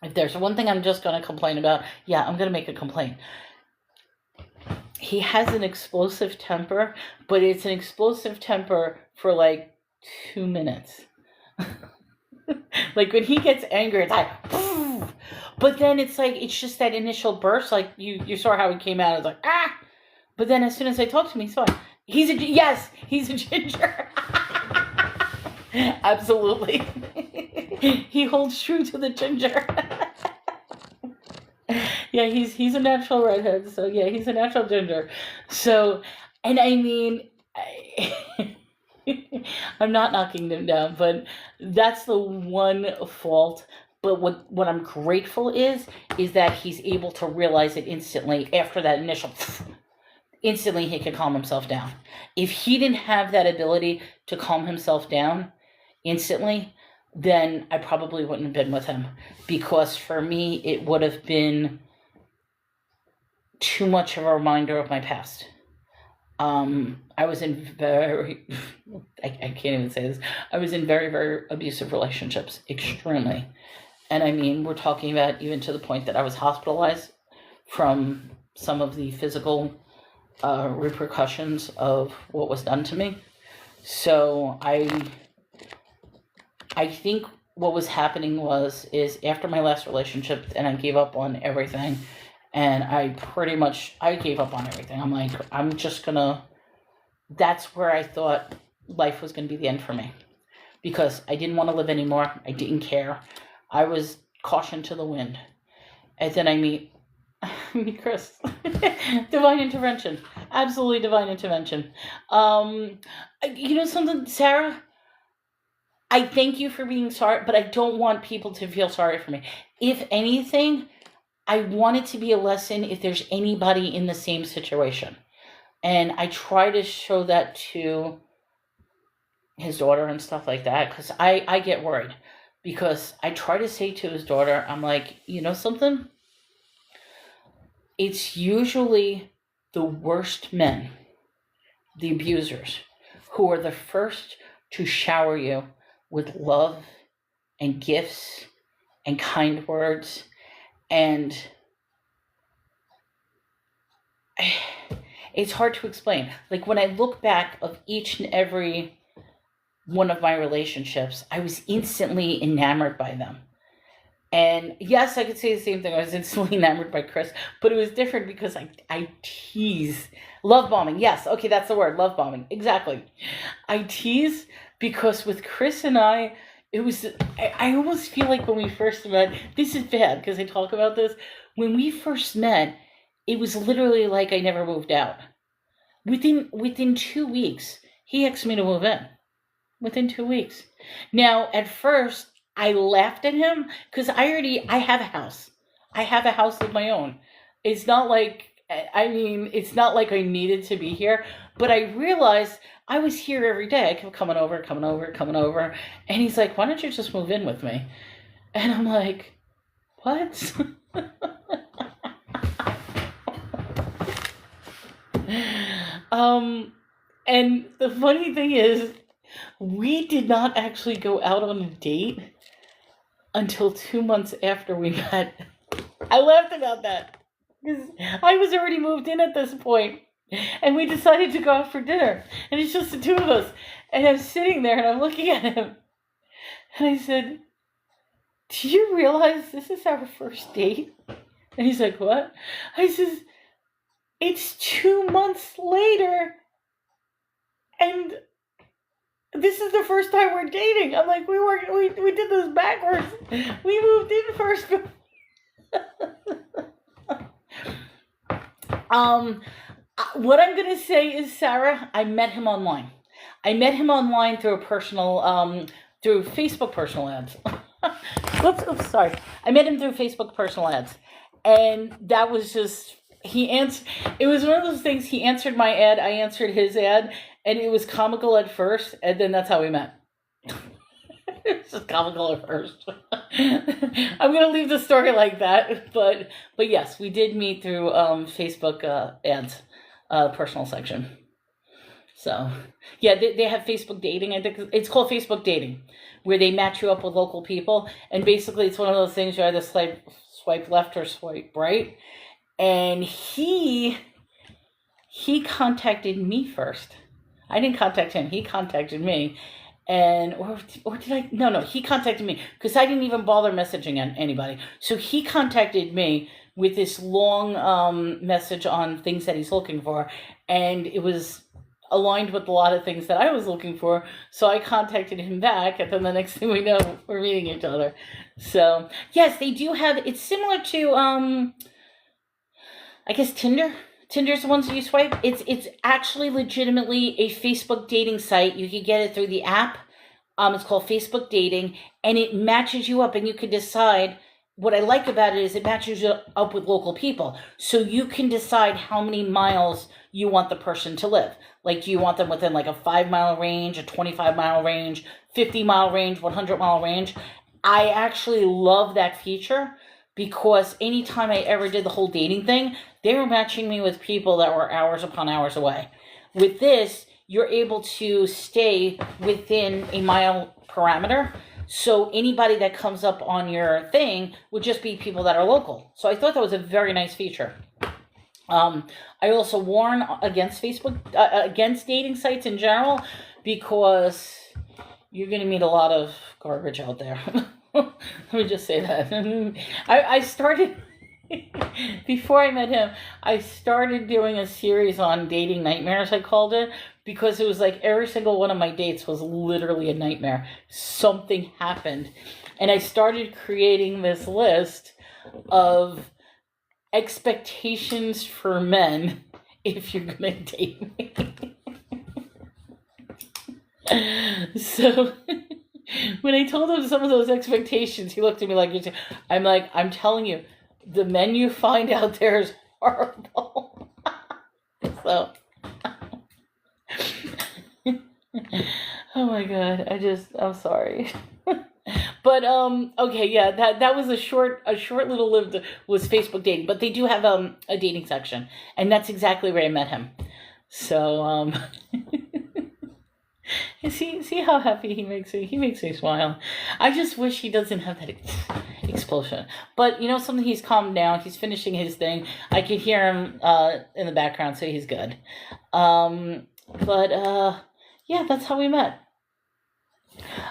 If there's one thing I'm just going to complain about, I'm going to make a complaint. He has an explosive temper, but it's an explosive temper for like 2 minutes. Like when he gets angry, it's like, but then it's like, it's just that initial burst. Like you saw how he came out. It's like, ah. But then as soon as I talk to him, he's fine. He's a ginger. Absolutely. He holds true to the ginger. Yeah, he's a natural redhead. So yeah, he's a natural ginger. So, and I mean, I'm not knocking him down, but that's the one fault. But what I'm grateful is that he's able to realize it instantly after that initial. Instantly, he can calm himself down. If he didn't have that ability to calm himself down instantly, then I probably wouldn't have been with him. Because for me, it would have been too much of a reminder of my past. I was in I can't even say this. I was in very, very abusive relationships. Extremely. And I mean, we're talking about even to the point that I was hospitalized from some of the physical repercussions of what was done to me. So I think what was happening is after my last relationship, and I gave up on everything, and I gave up on everything. I'm like, that's where I thought life was going to be the end for me, because I didn't want to live anymore. I didn't care. I was caution to the wind. And then I meet Chris. Divine intervention. Absolutely divine intervention. You know something, Sarah? I thank you for being sorry, but I don't want people to feel sorry for me. If anything, I want it to be a lesson if there's anybody in the same situation. And I try to show that to his daughter and stuff like that, because I get worried. Because I try to say to his daughter, I'm like, you know something? It's usually the worst men, the abusers, who are the first to shower you with love and gifts and kind words. And it's hard to explain. Like when I look back of each and every one of my relationships, I was instantly enamored by them. And yes, I could say the same thing. I was instantly enamored by Chris, but it was different because I tease. Love bombing. Yes. Okay. That's the word. Love bombing. Exactly. I tease because with Chris and I almost feel like when we first met, this is bad because I talk about this. When we first met, it was literally like I never moved out. Within 2 weeks, he asked me to move in. Within 2 weeks. Now, at first, I laughed at him because I have a house. I have a house of my own. It's not like I needed to be here, but I realized I was here every day. I kept coming over. And he's like, why don't you just move in with me? And I'm like, what? And the funny thing is, we did not actually go out on a date until 2 months after we met. I laughed about that because I was already moved in at this point. And we decided to go out for dinner. And it's just the two of us. And I'm sitting there and I'm looking at him. And I said, do you realize this is our first date? And he's like, what? I says, it's 2 months later. And this is the first time we're dating. I'm like, we did this backwards. We moved in first. What I'm gonna say is, Sarah, I met him online. I met him online through a personal, through Facebook personal ads. Oops, sorry. I met him through Facebook personal ads, and that was just it was one of those things. He answered my ad, I answered his ad, and it was comical at first, and then that's how we met. It was just comical at first. I'm gonna leave the story like that, but yes, we did meet through Facebook ads, personal section. So yeah, they have Facebook dating. I think it's called Facebook dating, where they match you up with local people, and basically it's one of those things you either swipe left or swipe right. And he contacted me first. I didn't contact him. He contacted me. And, or did I? No, he contacted me because I didn't even bother messaging anybody. So he contacted me with this long message on things that he's looking for. And it was aligned with a lot of things that I was looking for. So I contacted him back. And then the next thing we know, we're meeting each other. So, yes, they do have, it's similar to, I guess Tinder. Tinder's the ones that you swipe. It's actually legitimately a Facebook dating site. You can get it through the app. It's called Facebook Dating, and it matches you up, and you can decide. What I like about it is it matches you up with local people, so you can decide how many miles you want the person to live. Like, do you want them within like a 5-mile range, a 25-mile range, 50-mile range, 100-mile range? I actually love that feature, because anytime I ever did the whole dating thing, they were matching me with people that were hours upon hours away. With this, you're able to stay within a mile parameter. So anybody that comes up on your thing would just be people that are local. So I thought that was a very nice feature. I also warn against Facebook, against dating sites in general, because you're going to meet a lot of garbage out there. Let me just say that. I started, before I met him, I started doing a series on dating nightmares, I called it, because it was like every single one of my dates was literally a nightmare. Something happened. And I started creating this list of expectations for men if you're going to date me. So when I told him some of those expectations, he looked at me like, I'm telling you, the men you find out there is horrible. So, oh my God, I'm sorry. But, okay, yeah, that was a short little lived was Facebook dating, but they do have, a dating section, and that's exactly where I met him. So, see how happy he makes me? He makes me smile. I just wish he doesn't have that explosion. But, something, he's calmed down. He's finishing his thing. I could hear him in the background, so he's good. Yeah, that's how we met.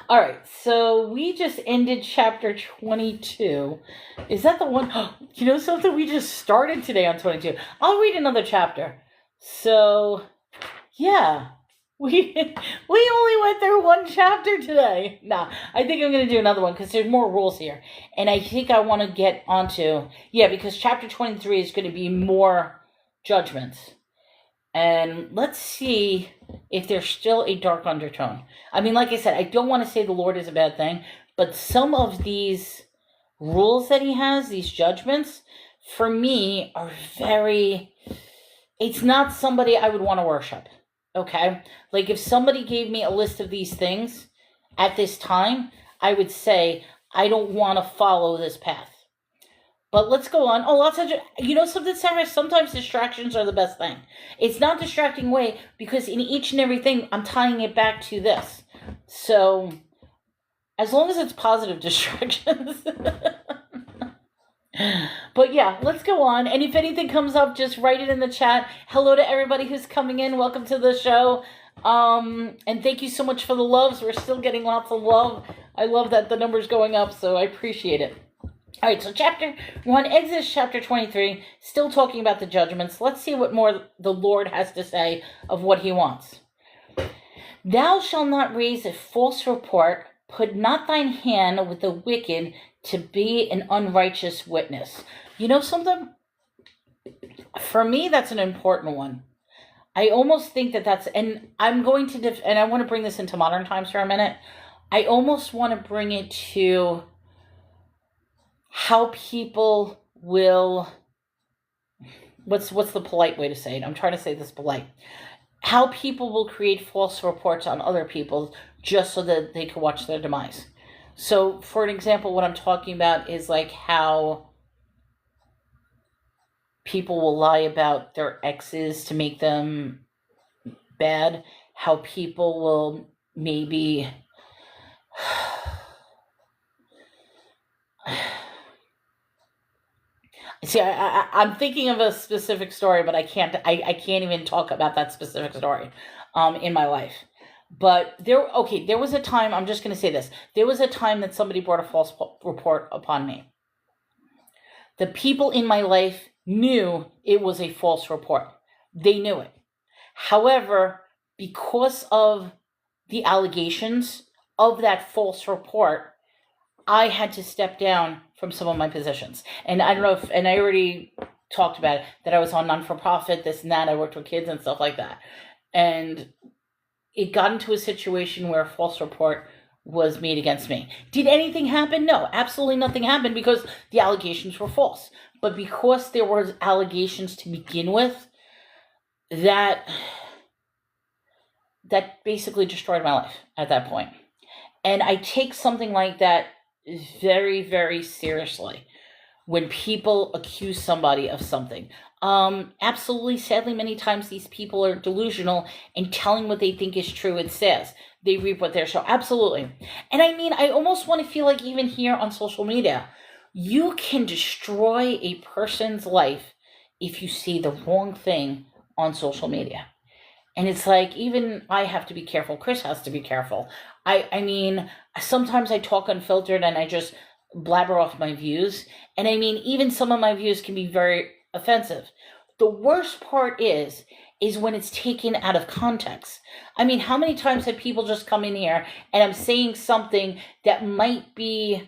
All right, so we just ended chapter 22. Is that the one? Something, we just started today on 22. I'll read another chapter. So, yeah. We only went through one chapter today. Nah, I think I'm going to do another one because there's more rules here. And I think I want to get onto, because chapter 23 is going to be more judgments. And let's see if there's still a dark undertone. I mean, like I said, I don't want to say the Lord is a bad thing, but some of these rules that he has, these judgments, for me are it's not somebody I would want to worship. Okay? Like, if somebody gave me a list of these things at this time, I would say, I don't want to follow this path. But let's go on. Oh, something, Sarah, sometimes distractions are the best thing. It's not distracting away, because in each and everything, I'm tying it back to this. So, as long as it's positive distractions. But yeah, let's go on. And if anything comes up, just write it in the chat. Hello to everybody who's coming in. Welcome to the show. And thank you so much for the loves. We're still getting lots of love. I love that the number's going up, so I appreciate it. All right, so we're on Exodus chapter 23, still talking about the judgments. Let's see what more the Lord has to say of what he wants. Thou shalt not raise a false report, put not thine hand with the wicked to be an unrighteous witness. You know something? For me, that's an important one. I almost think that's, and I'm going to, and I want to bring this into modern times for a minute. I almost want to bring it to how people will, what's the polite way to say it? I'm trying to say this polite. How people will create false reports on other people just so that they can watch their demise. So, for an example, what I'm talking about is like how people will lie about their exes to make them bad. How people will maybe see, I'm thinking of a specific story, but I can't even talk about that specific story in my life. But there was a time, I'm just going to say this. There was a time that somebody brought a false report upon me. The people in my life knew it was a false report. They knew it. However, because of the allegations of that false report, I had to step down from some of my positions. And I don't know if, and I already talked about it, that I was on non-for-profit, this and that. I worked with kids and stuff like that. And it got into a situation where a false report was made against me. Did anything happen? No, absolutely nothing happened because the allegations were false. But because there were allegations to begin with, that basically destroyed my life at that point. And I take something like that very, very seriously when people accuse somebody of something. Absolutely, sadly, many times these people are delusional and telling what they think is true. It says they reap what they sow. Absolutely. And I mean, I almost want to feel like even here on social media, you can destroy a person's life if you say the wrong thing on social media. And it's like, even I have to be careful. Chris has to be careful. I mean, sometimes I talk unfiltered and I just blabber off my views. And I mean, even some of my views can be very offensive. The worst part is when it's taken out of context. I mean, how many times have people just come in here and I'm saying something that might be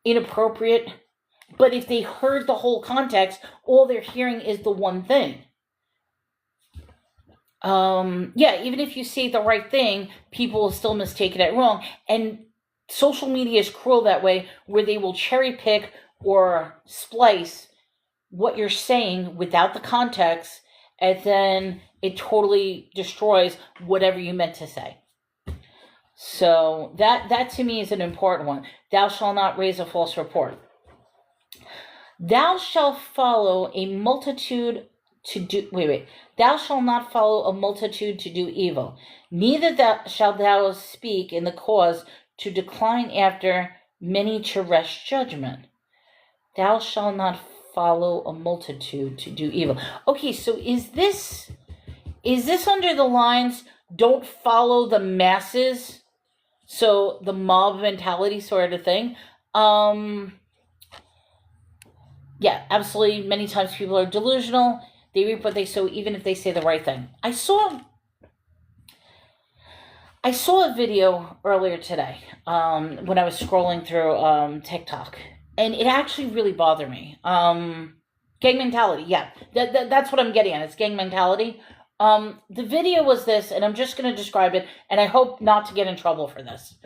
inappropriate, but if they heard the whole context, all they're hearing is the one thing. Even if you say the right thing, people will still mistake it wrong. And social media is cruel that way, where they will cherry pick or splice what you're saying without the context, and then it totally destroys whatever you meant to say. So that to me is an important one. Thou shalt not raise a false report. Thou shalt follow a multitude to do, Thou shalt not follow a multitude to do evil, neither shalt thou speak in the cause to decline after many to wrest judgment. Thou shalt not follow a multitude to do evil. Okay, so is this under the lines, don't follow the masses? So the mob mentality sort of thing. Yeah, absolutely. Many times people are delusional. They reap what they sow, even if they say the right thing. I saw a video earlier today when I was scrolling through TikTok, and it actually really bothered me. Gang mentality, yeah, that's what I'm getting at. It's gang mentality. The video was this, and I'm just going to describe it, and I hope not to get in trouble for this.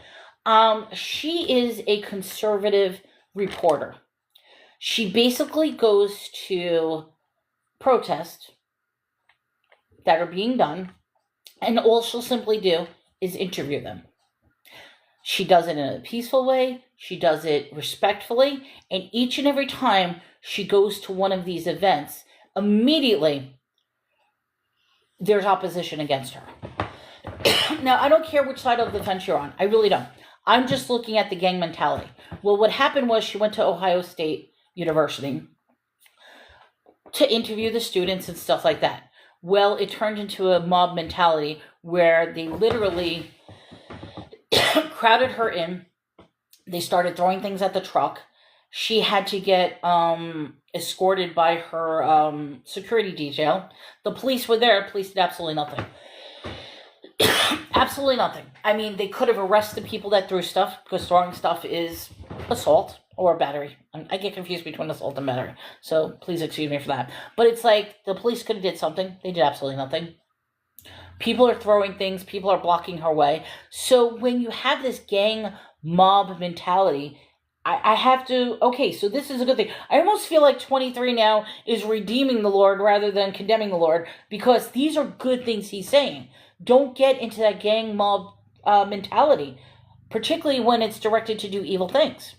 She is a conservative reporter. She basically goes to protests that are being done, and all she'll simply do is interview them. She does it in a peaceful way. She does it respectfully. And each and every time she goes to one of these events, immediately there's opposition against her. Now, I don't care which side of the fence you're on. I really don't. I'm just looking at the gang mentality. Well, what happened was she went to Ohio State University to interview the students and stuff like that. Well, it turned into a mob mentality where they literally crowded her in. They started throwing things at the truck. She had to get escorted by her security detail. The police were there. Police did absolutely nothing. Absolutely nothing. I mean, they could have arrested people that threw stuff, because throwing stuff is assault or battery. I get confused between assault and battery, so please excuse me for that. But it's like the police could have did something. They did absolutely nothing. People are throwing things. People are blocking her way. So when you have this gang mob mentality, I have to, okay, so this is a good thing. I almost feel like 23 now is redeeming the Lord rather than condemning the Lord, because these are good things he's saying. Don't get into that gang mob mentality, particularly when it's directed to do evil things.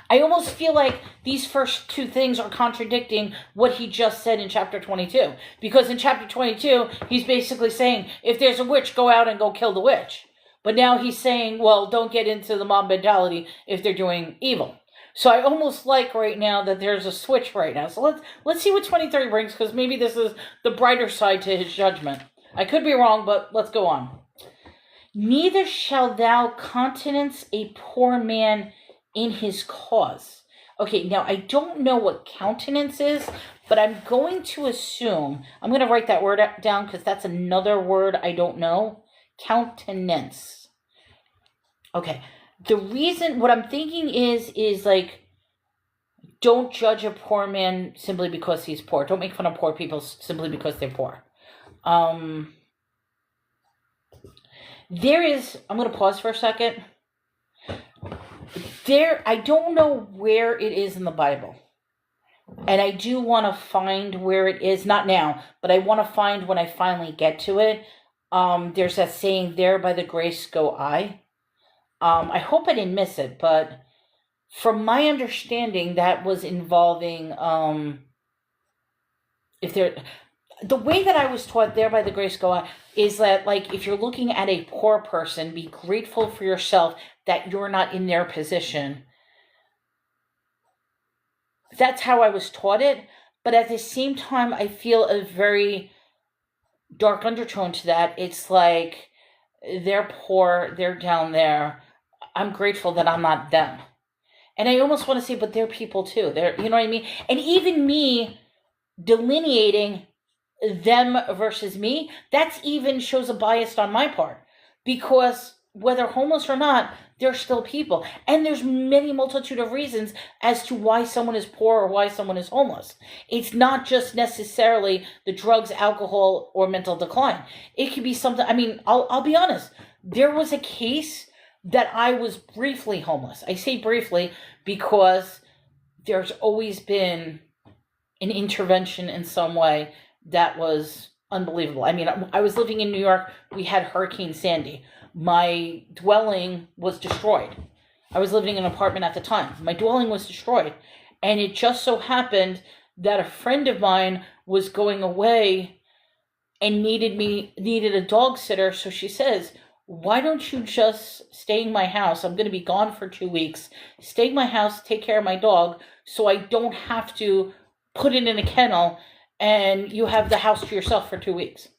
I almost feel like these first two things are contradicting what he just said in chapter 22. Because in chapter 22, he's basically saying, if there's a witch, go out and go kill the witch. But now he's saying, well, don't get into the mob mentality if they're doing evil. So I almost like right now that there's a switch right now. So let's see what 23 brings, because maybe this is the brighter side to his judgment. I could be wrong, but let's go on. Neither shall thou countenance a poor man in his cause. Okay, now I don't know what countenance is, but I'm going to assume, I'm going to write that word down because that's another word I don't know. Countenance. Okay, the reason, what I'm thinking is like, don't judge a poor man simply because he's poor. Don't make fun of poor people simply because they're poor. There is, I'm going to pause for a second. I don't know where it is in the Bible. And I do want to find where it is, not now, but I want to find when I finally get to it. There's that saying, there by the grace go I. I hope I didn't miss it, but from my understanding, that was involving, the way that I was taught, there by the grace go I, is that, like, if you're looking at a poor person, be grateful for yourself that you're not in their position. That's how I was taught it. But at the same time, I feel a very dark undertone to that. It's like, they're poor, they're down there. I'm grateful that I'm not them. And I almost want to say, but they're people too. They're, you know what I mean? And even me delineating them versus me, that's even shows a bias on my part. Because whether homeless or not, they're still people. And there's many multitude of reasons as to why someone is poor or why someone is homeless. It's not just necessarily the drugs, alcohol, or mental decline. It could be something, I mean, I'll be honest. There was a case that I was briefly homeless. I say briefly because there's always been an intervention in some way that was unbelievable. I mean, I was living in New York. We had Hurricane Sandy. My dwelling was destroyed. I was living in an apartment at the time. My dwelling was destroyed. And it just so happened that a friend of mine was going away and needed a dog sitter. So she says, why don't you just stay in my house? I'm going to be gone for 2 weeks. Stay in my house, take care of my dog, so I don't have to put it in a kennel and you have the house to yourself for 2 weeks.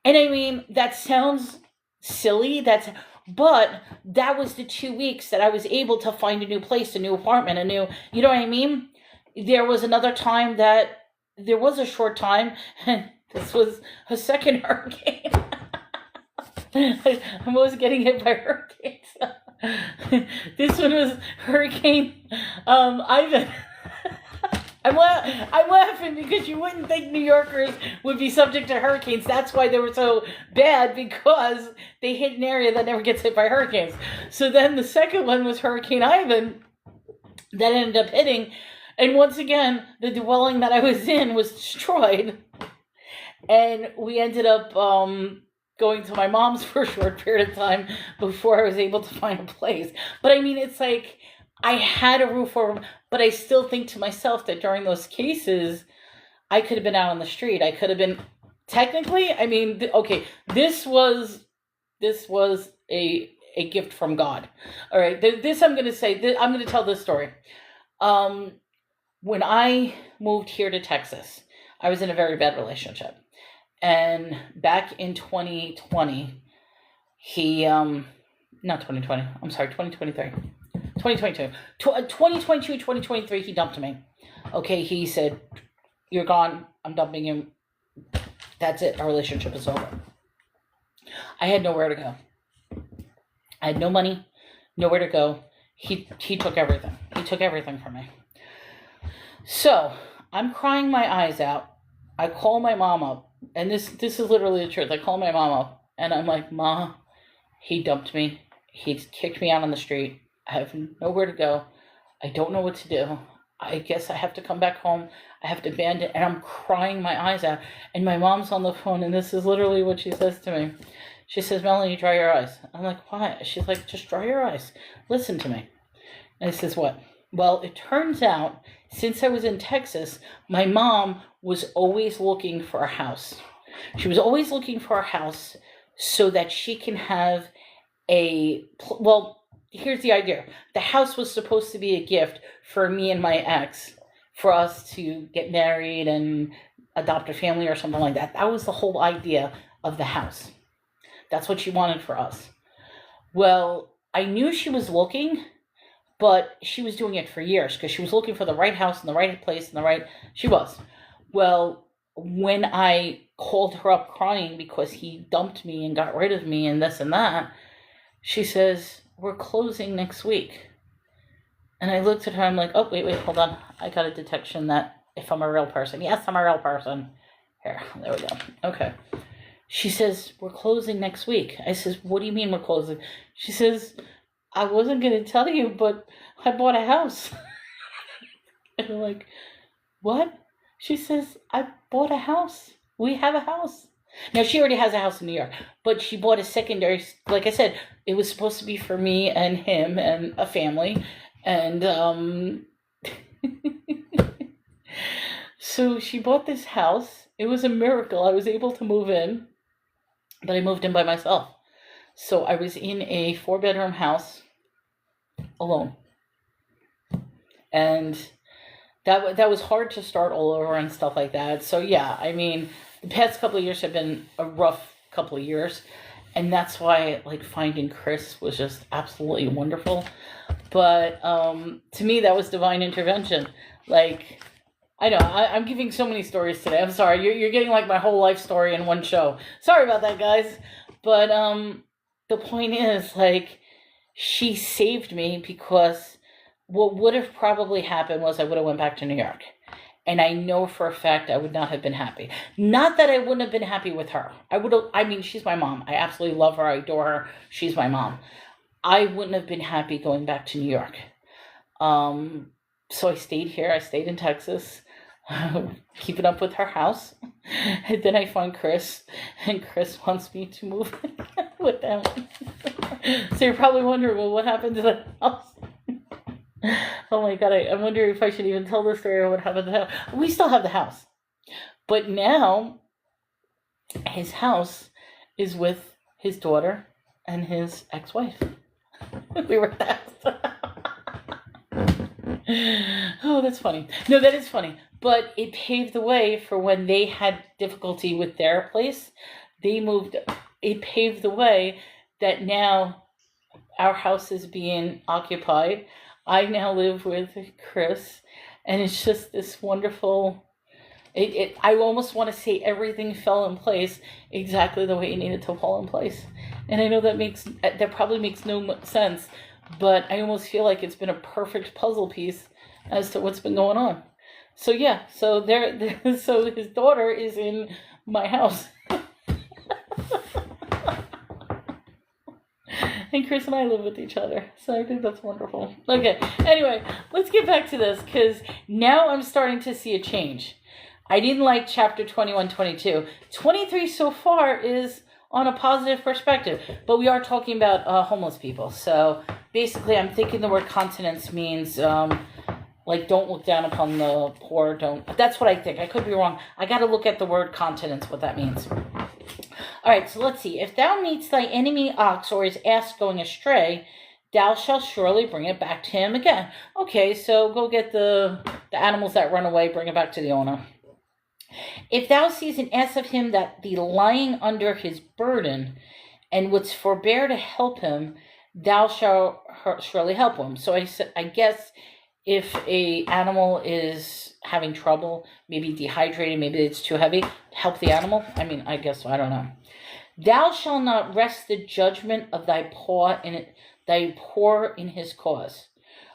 And I mean, that sounds silly, but that was the 2 weeks that I was able to find a new place, a new apartment, you know what I mean? There was another time that there was a short time, and this was a second hurricane. I'm always getting hit by hurricanes. This one was Hurricane Ivan. I'm laughing because you wouldn't think New Yorkers would be subject to hurricanes. That's why they were so bad, because they hit an area that never gets hit by hurricanes. So then the second one was Hurricane Ivan that ended up hitting. And once again, the dwelling that I was in was destroyed. And we ended up going to my mom's for a short period of time before I was able to find a place. But I mean, it's like, I had a roof over, but I still think to myself that during those cases, I could have been out on the street. I could have been, technically, I mean, okay, this was a gift from God. All right, this I'm going to say, I'm going to tell this story. When I moved here to Texas, I was in a very bad relationship. And back in 2020, he, not 2020, I'm sorry, 2023. 2022. 2022, 2023, he dumped me. Okay, he said, "You're gone. I'm dumping you. That's it. Our relationship is over." I had nowhere to go. I had no money, nowhere to go. He took everything. He took everything from me. So I'm crying my eyes out. I call my mom up, and this is literally the truth. I call my mom up, and I'm like, "Ma, he dumped me. He kicked me out on the street. I have nowhere to go. I don't know what to do. I guess I have to come back home. I have to abandon." And I'm crying my eyes out. And my mom's on the phone, and this is literally what she says to me. She says, "Melanie, dry your eyes." I'm like, "Why?" She's like, "Just dry your eyes. Listen to me." And I says, "What?" Well, it turns out, since I was in Texas, my mom was always looking for a house. She was always looking for a house so that she can have here's the idea. The house was supposed to be a gift for me and my ex, for us to get married and adopt a family or something like that. That was the whole idea of the house. That's what she wanted for us. Well, I knew she was looking, but she was doing it for years because she was looking for the right house in the right place she was. Well, when I called her up crying because he dumped me and got rid of me and this and that, she says, "We're closing next week." And I looked at her, I'm like, "Oh, wait, hold on. I got a detection that if I'm a real person." Yes, I'm a real person. Here, there we go. Okay. She says, "We're closing next week." I says, "What do you mean we're closing?" She says, "I wasn't going to tell you, but I bought a house." And I'm like, "What?" She says, "I bought a house. We have a house." Now, she already has a house in New York, but she bought a secondary, like I said, it was supposed to be for me and him and a family. And so she bought this house. It was a miracle. I was able to move in, but I moved in by myself. So I was in a 4-bedroom house alone. And that was hard to start all over and stuff like that. So yeah, I mean, the past couple of years have been a rough couple of years. And that's why, like, finding Chris was just absolutely wonderful. But to me, that was divine intervention. Like, I know, I'm giving so many stories today. I'm sorry. You're getting, like, my whole life story in one show. Sorry about that, guys. But the point is, like, she saved me because what would have probably happened was I would have went back to New York. And I know for a fact I would not have been happy. Not that I wouldn't have been happy with her. She's my mom. I absolutely love her. I adore her. She's my mom. I wouldn't have been happy going back to New York. So I stayed here. I stayed in Texas, keeping up with her house. And then I find Chris, and Chris wants me to move with them. So you're probably wondering, well, what happened to the house? Oh my God, I'm wondering if I should even tell the story or what happened to the house. We still have the house. But now, his house is with his daughter and his ex-wife. We were at the house. Oh, that's funny. No, that is funny. But it paved the way for when they had difficulty with their place. They moved. It paved the way that now our house is being occupied. I now live with Chris, and it's just this wonderful. I almost want to say everything fell in place exactly the way it needed to fall in place. And I know that probably makes no sense, but I almost feel like it's been a perfect puzzle piece as to what's been going on. So yeah, so so his daughter is in my house. And Chris and I live with each other. So I think that's wonderful. Okay, anyway, let's get back to this, because now I'm starting to see a change. I didn't like chapter 21, 22. 23 so far is on a positive perspective, but we are talking about homeless people. So basically, I'm thinking the word continence means, like, don't look down upon the poor. That's what I think. I could be wrong. I got to look at the word continence, what that means. All right, so let's see. If thou meets thy enemy ox or his ass going astray, thou shalt surely bring it back to him again. Okay, so go get the animals that run away, bring it back to the owner. If thou seest an ass of him that be lying under his burden, and wouldst forbear to help him, thou shalt surely help him. So I guess if a animal is having trouble, maybe dehydrated, maybe it's too heavy, help the animal. I mean, I guess so, I don't know. Thou shalt not rest the judgment of thy poor in his cause.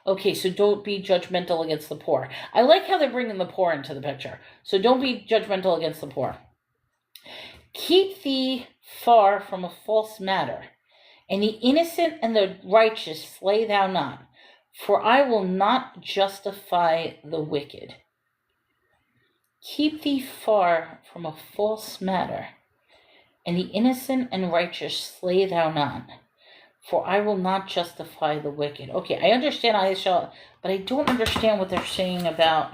Okay, so don't be judgmental against the poor. I like how they're bringing the poor into the picture. So don't be judgmental against the poor. Keep thee far from a false matter, and the innocent and the righteous slay thou not, for I will not justify the wicked. Keep thee far from a false matter, and the innocent and righteous slay thou not, for I will not justify the wicked. Okay, I understand but I don't understand what they're saying about.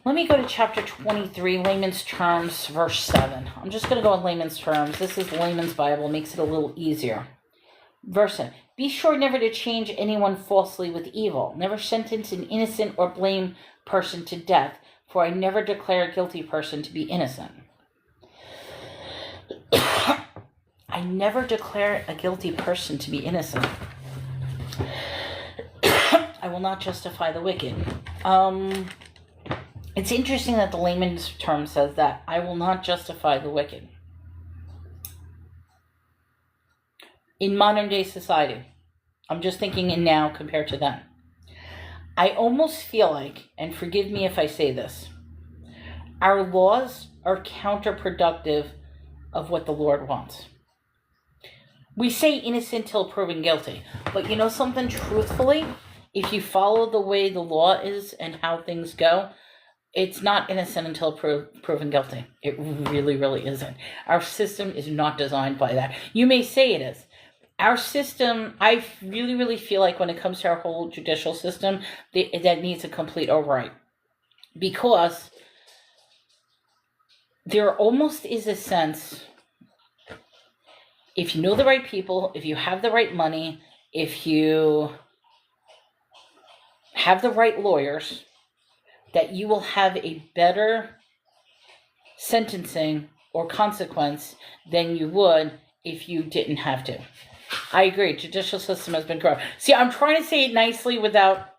Let me go to chapter 23, layman's terms, verse 7. I'm just going to go in layman's terms. This is layman's Bible, makes it a little easier. Verse 7. Be sure never to change anyone falsely with evil. Never sentence an innocent or blame person to death, for I never declare a guilty person to be innocent. I never declare a guilty person to be innocent. I will not justify the wicked. It's interesting that the layman's term says that. I will not justify the wicked. In modern day society, I'm just thinking in now compared to then, I almost feel like, and forgive me if I say this, our laws are counterproductive of what the Lord wants. We say innocent till proven guilty, but you know something, truthfully, if you follow the way the law is and how things go, it's not innocent until proven guilty. It really, really isn't. Our system is not designed by that. You may say it is. Our system, I really, really feel like when it comes to our whole judicial system, that needs a complete overwrite. Because there almost is a sense, if you know the right people, if you have the right money, if you have the right lawyers, that you will have a better sentencing or consequence than you would if you didn't have to. I agree. Judicial system has been corrupt. See, I'm trying to say it nicely without,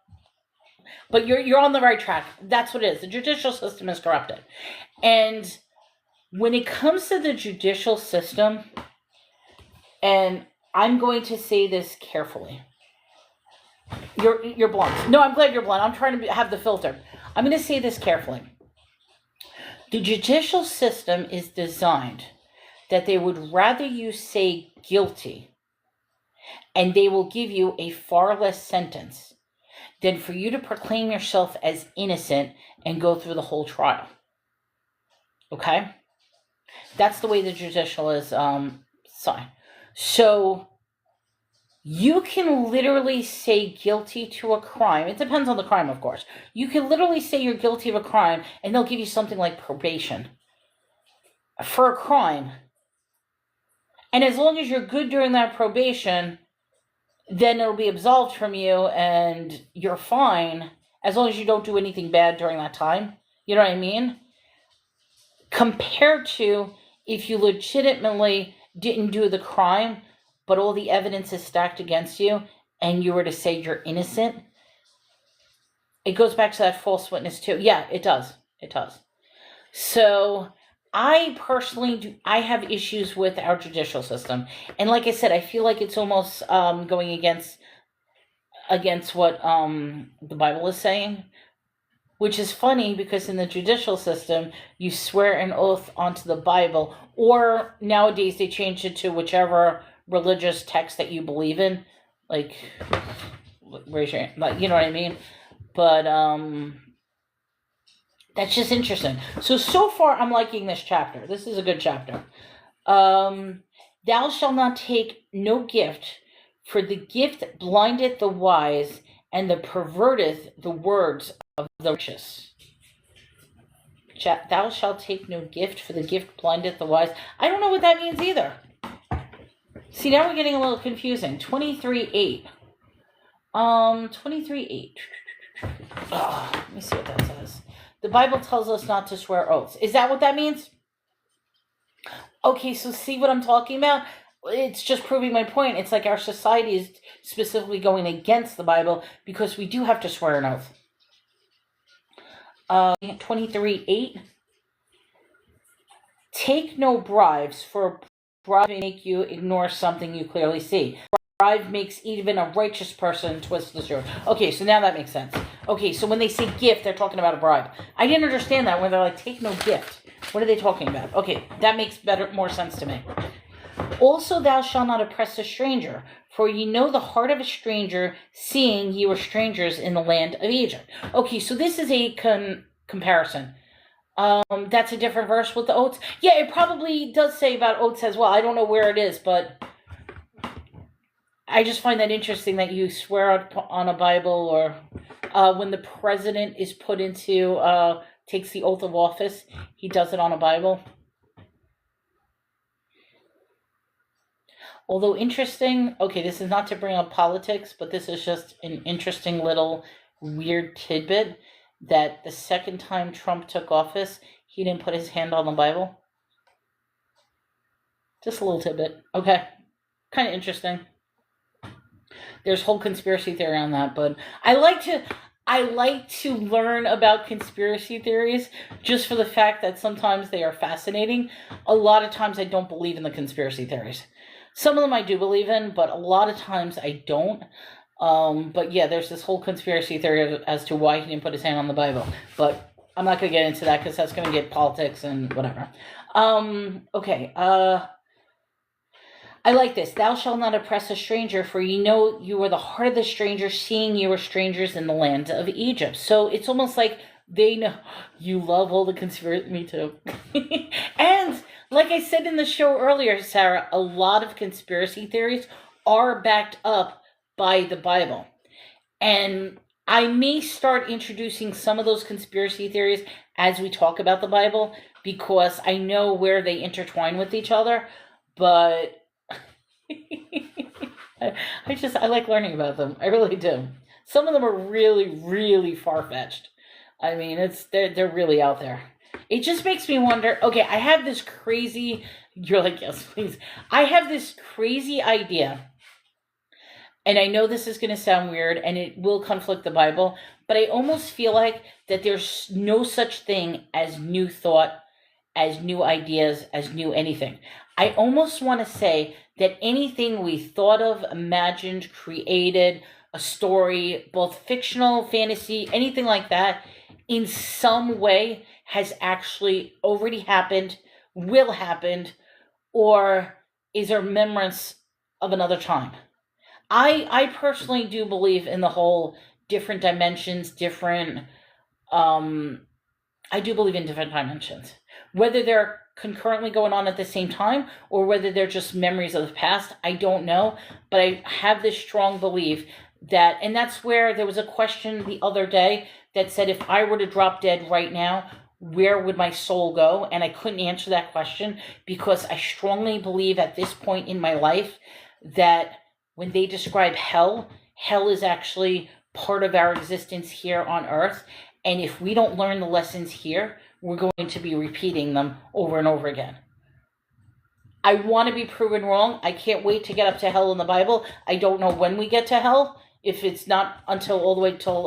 but you're on the right track. That's what it is. The judicial system is corrupted. And when it comes to the judicial system, and I'm going to say this carefully. You're blunt. No, I'm glad you're blunt. I'm trying to have the filter. I'm going to say this carefully. The judicial system is designed that they would rather you say guilty, and they will give you a far less sentence than for you to proclaim yourself as innocent and go through the whole trial. Okay? That's the way the judicial is signed. So you can literally say guilty to a crime. It depends on the crime, of course. You can literally say you're guilty of a crime, and they'll give you something like probation for a crime. And as long as you're good during that probation, then it'll be absolved from you, and you're fine, as long as you don't do anything bad during that time. You know what I mean? Compared to if you legitimately didn't do the crime, but all the evidence is stacked against you, and you were to say you're innocent, it goes back to that false witness too. Yeah, it does. It does. So I personally I have issues with our judicial system. And like I said, I feel like it's almost going against what the Bible is saying, which is funny because in the judicial system, you swear an oath onto the Bible, or nowadays they changed it to whichever religious text that you believe in, like raise your hand, like, you know what I mean? But that's just interesting. So far I'm liking this chapter. This is a good chapter. Thou shalt not take no gift, for the gift blindeth the wise, and the perverteth the words of the righteous. Thou shalt take no gift, for the gift blindeth the wise. I don't know what that means either. See, now we're getting a little confusing. 23:8. 23:8. Let me see what that says. The Bible tells us not to swear oaths. Is that what that means? Okay, so see what I'm talking about? It's just proving my point. It's like our society is specifically going against the Bible because we do have to swear an oath. 23:8. Take no bribes, for a bribe may make you ignore something you clearly see. Bribe makes even a righteous person twist the sword. Okay, so now that makes sense. Okay, so when they say gift, they're talking about a bribe. I didn't understand that when they're like, take no gift. What are they talking about? Okay, that makes more sense to me. Also, thou shalt not oppress a stranger, for ye know the heart of a stranger, seeing ye were strangers in the land of Egypt. Okay, so this is a comparison. That's a different verse with the oaths. Yeah, it probably does say about oaths as well. I don't know where it is, but I just find that interesting that you swear on a Bible, or when the president is put into, takes the oath of office, he does it on a Bible. Although interesting, okay, this is not to bring up politics, but this is just an interesting little weird tidbit that the second time Trump took office, he didn't put his hand on the Bible. Just a little tidbit. Okay. Kind of interesting. There's whole conspiracy theory on that, but I like to learn about conspiracy theories just for the fact that sometimes they are fascinating. A lot of times I don't believe in the conspiracy theories. Some of them I do believe in, but a lot of times I don't. But yeah, there's this whole conspiracy theory as to why he didn't put his hand on the Bible. But I'm not going to get into that because that's going to get politics and whatever. Okay. I like this. Thou shalt not oppress a stranger, for ye know you are the heart of the stranger, seeing you were strangers in the land of Egypt. So it's almost like they know you love all the conspiracy. Me too. And like I said in the show earlier, Sarah, a lot of conspiracy theories are backed up by the Bible. And I may start introducing some of those conspiracy theories as we talk about the Bible, because I know where they intertwine with each other, but I like learning about them. I really do. Some of them are really, really far-fetched. I mean, they're really out there. It just makes me wonder, okay, I have this crazy, you're like, yes, please. I have this crazy idea, and I know this is going to sound weird, and it will conflict the Bible, but I almost feel like that there's no such thing as new thought, as new ideas, as new anything. I almost want to say that anything we thought of, imagined, created, a story, both fictional, fantasy, anything like that, in some way has actually already happened, will happen, or is a remembrance of another time. I personally do believe in the whole different dimensions, I do believe in different dimensions. Whether they're concurrently going on at the same time or whether they're just memories of the past, I don't know. But I have this strong belief that, and that's where there was a question the other day that said, if I were to drop dead right now, where would my soul go? And I couldn't answer that question because I strongly believe at this point in my life that when they describe hell, hell is actually part of our existence here on earth. And if we don't learn the lessons here, we're going to be repeating them over and over again. I want to be proven wrong. I can't wait to get up to hell in the Bible. I don't know when we get to hell, if it's not until all the way till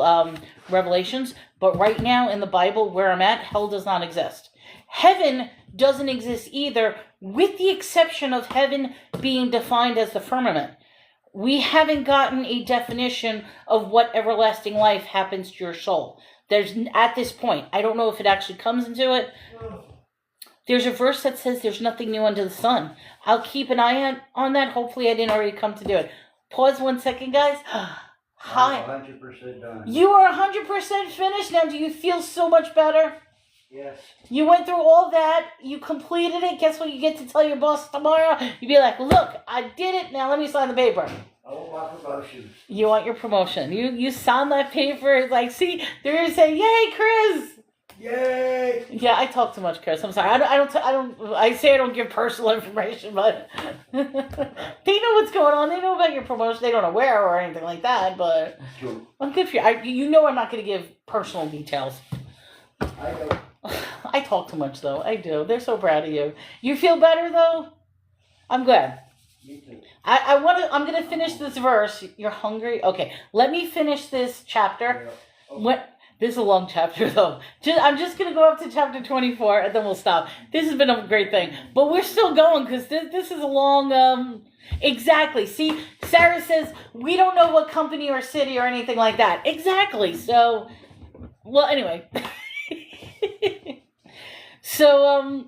Revelations. But right now in the Bible, where I'm at, hell does not exist. Heaven doesn't exist either, with the exception of heaven being defined as the firmament. We haven't gotten a definition of what everlasting life happens to your soul. There's, at this point, I don't know if it actually comes into it. There's a verse that says there's nothing new under the sun. I'll keep an eye on that. Hopefully I didn't already come to do it. Pause 1 second, guys. Hi.
I'm 100% done.
You are 100% finished now. Do you feel so much better?
Yes.
You went through all that. You completed it. Guess what you get to tell your boss tomorrow? You'd be like, look, I did it. Now let me sign the paper.
I want my promotion.
You want your promotion. You sign that paper. It's like, see, they're going to say, yay, Chris.
Yay!
Yeah, I talk too much, Chris. I'm sorry. I say I don't give personal information, but they know what's going on. They know about your promotion. They don't know where or anything like that, but
Sure.
I'm good for you. You know I'm not going to give personal details.
I know.
I talk too much, though. I do. They're so proud of you. You feel better, though? I'm glad.
Me too.
I'm going to finish this verse. You're hungry? Okay. Let me finish this chapter.
Yeah.
What? This is a long chapter, though. I'm just going to go up to chapter 24, and then we'll stop. This has been a great thing. But we're still going, because this is a long... Exactly. See, Sarah says, we don't know what company or city or anything like that. Exactly. So, well, anyway. So,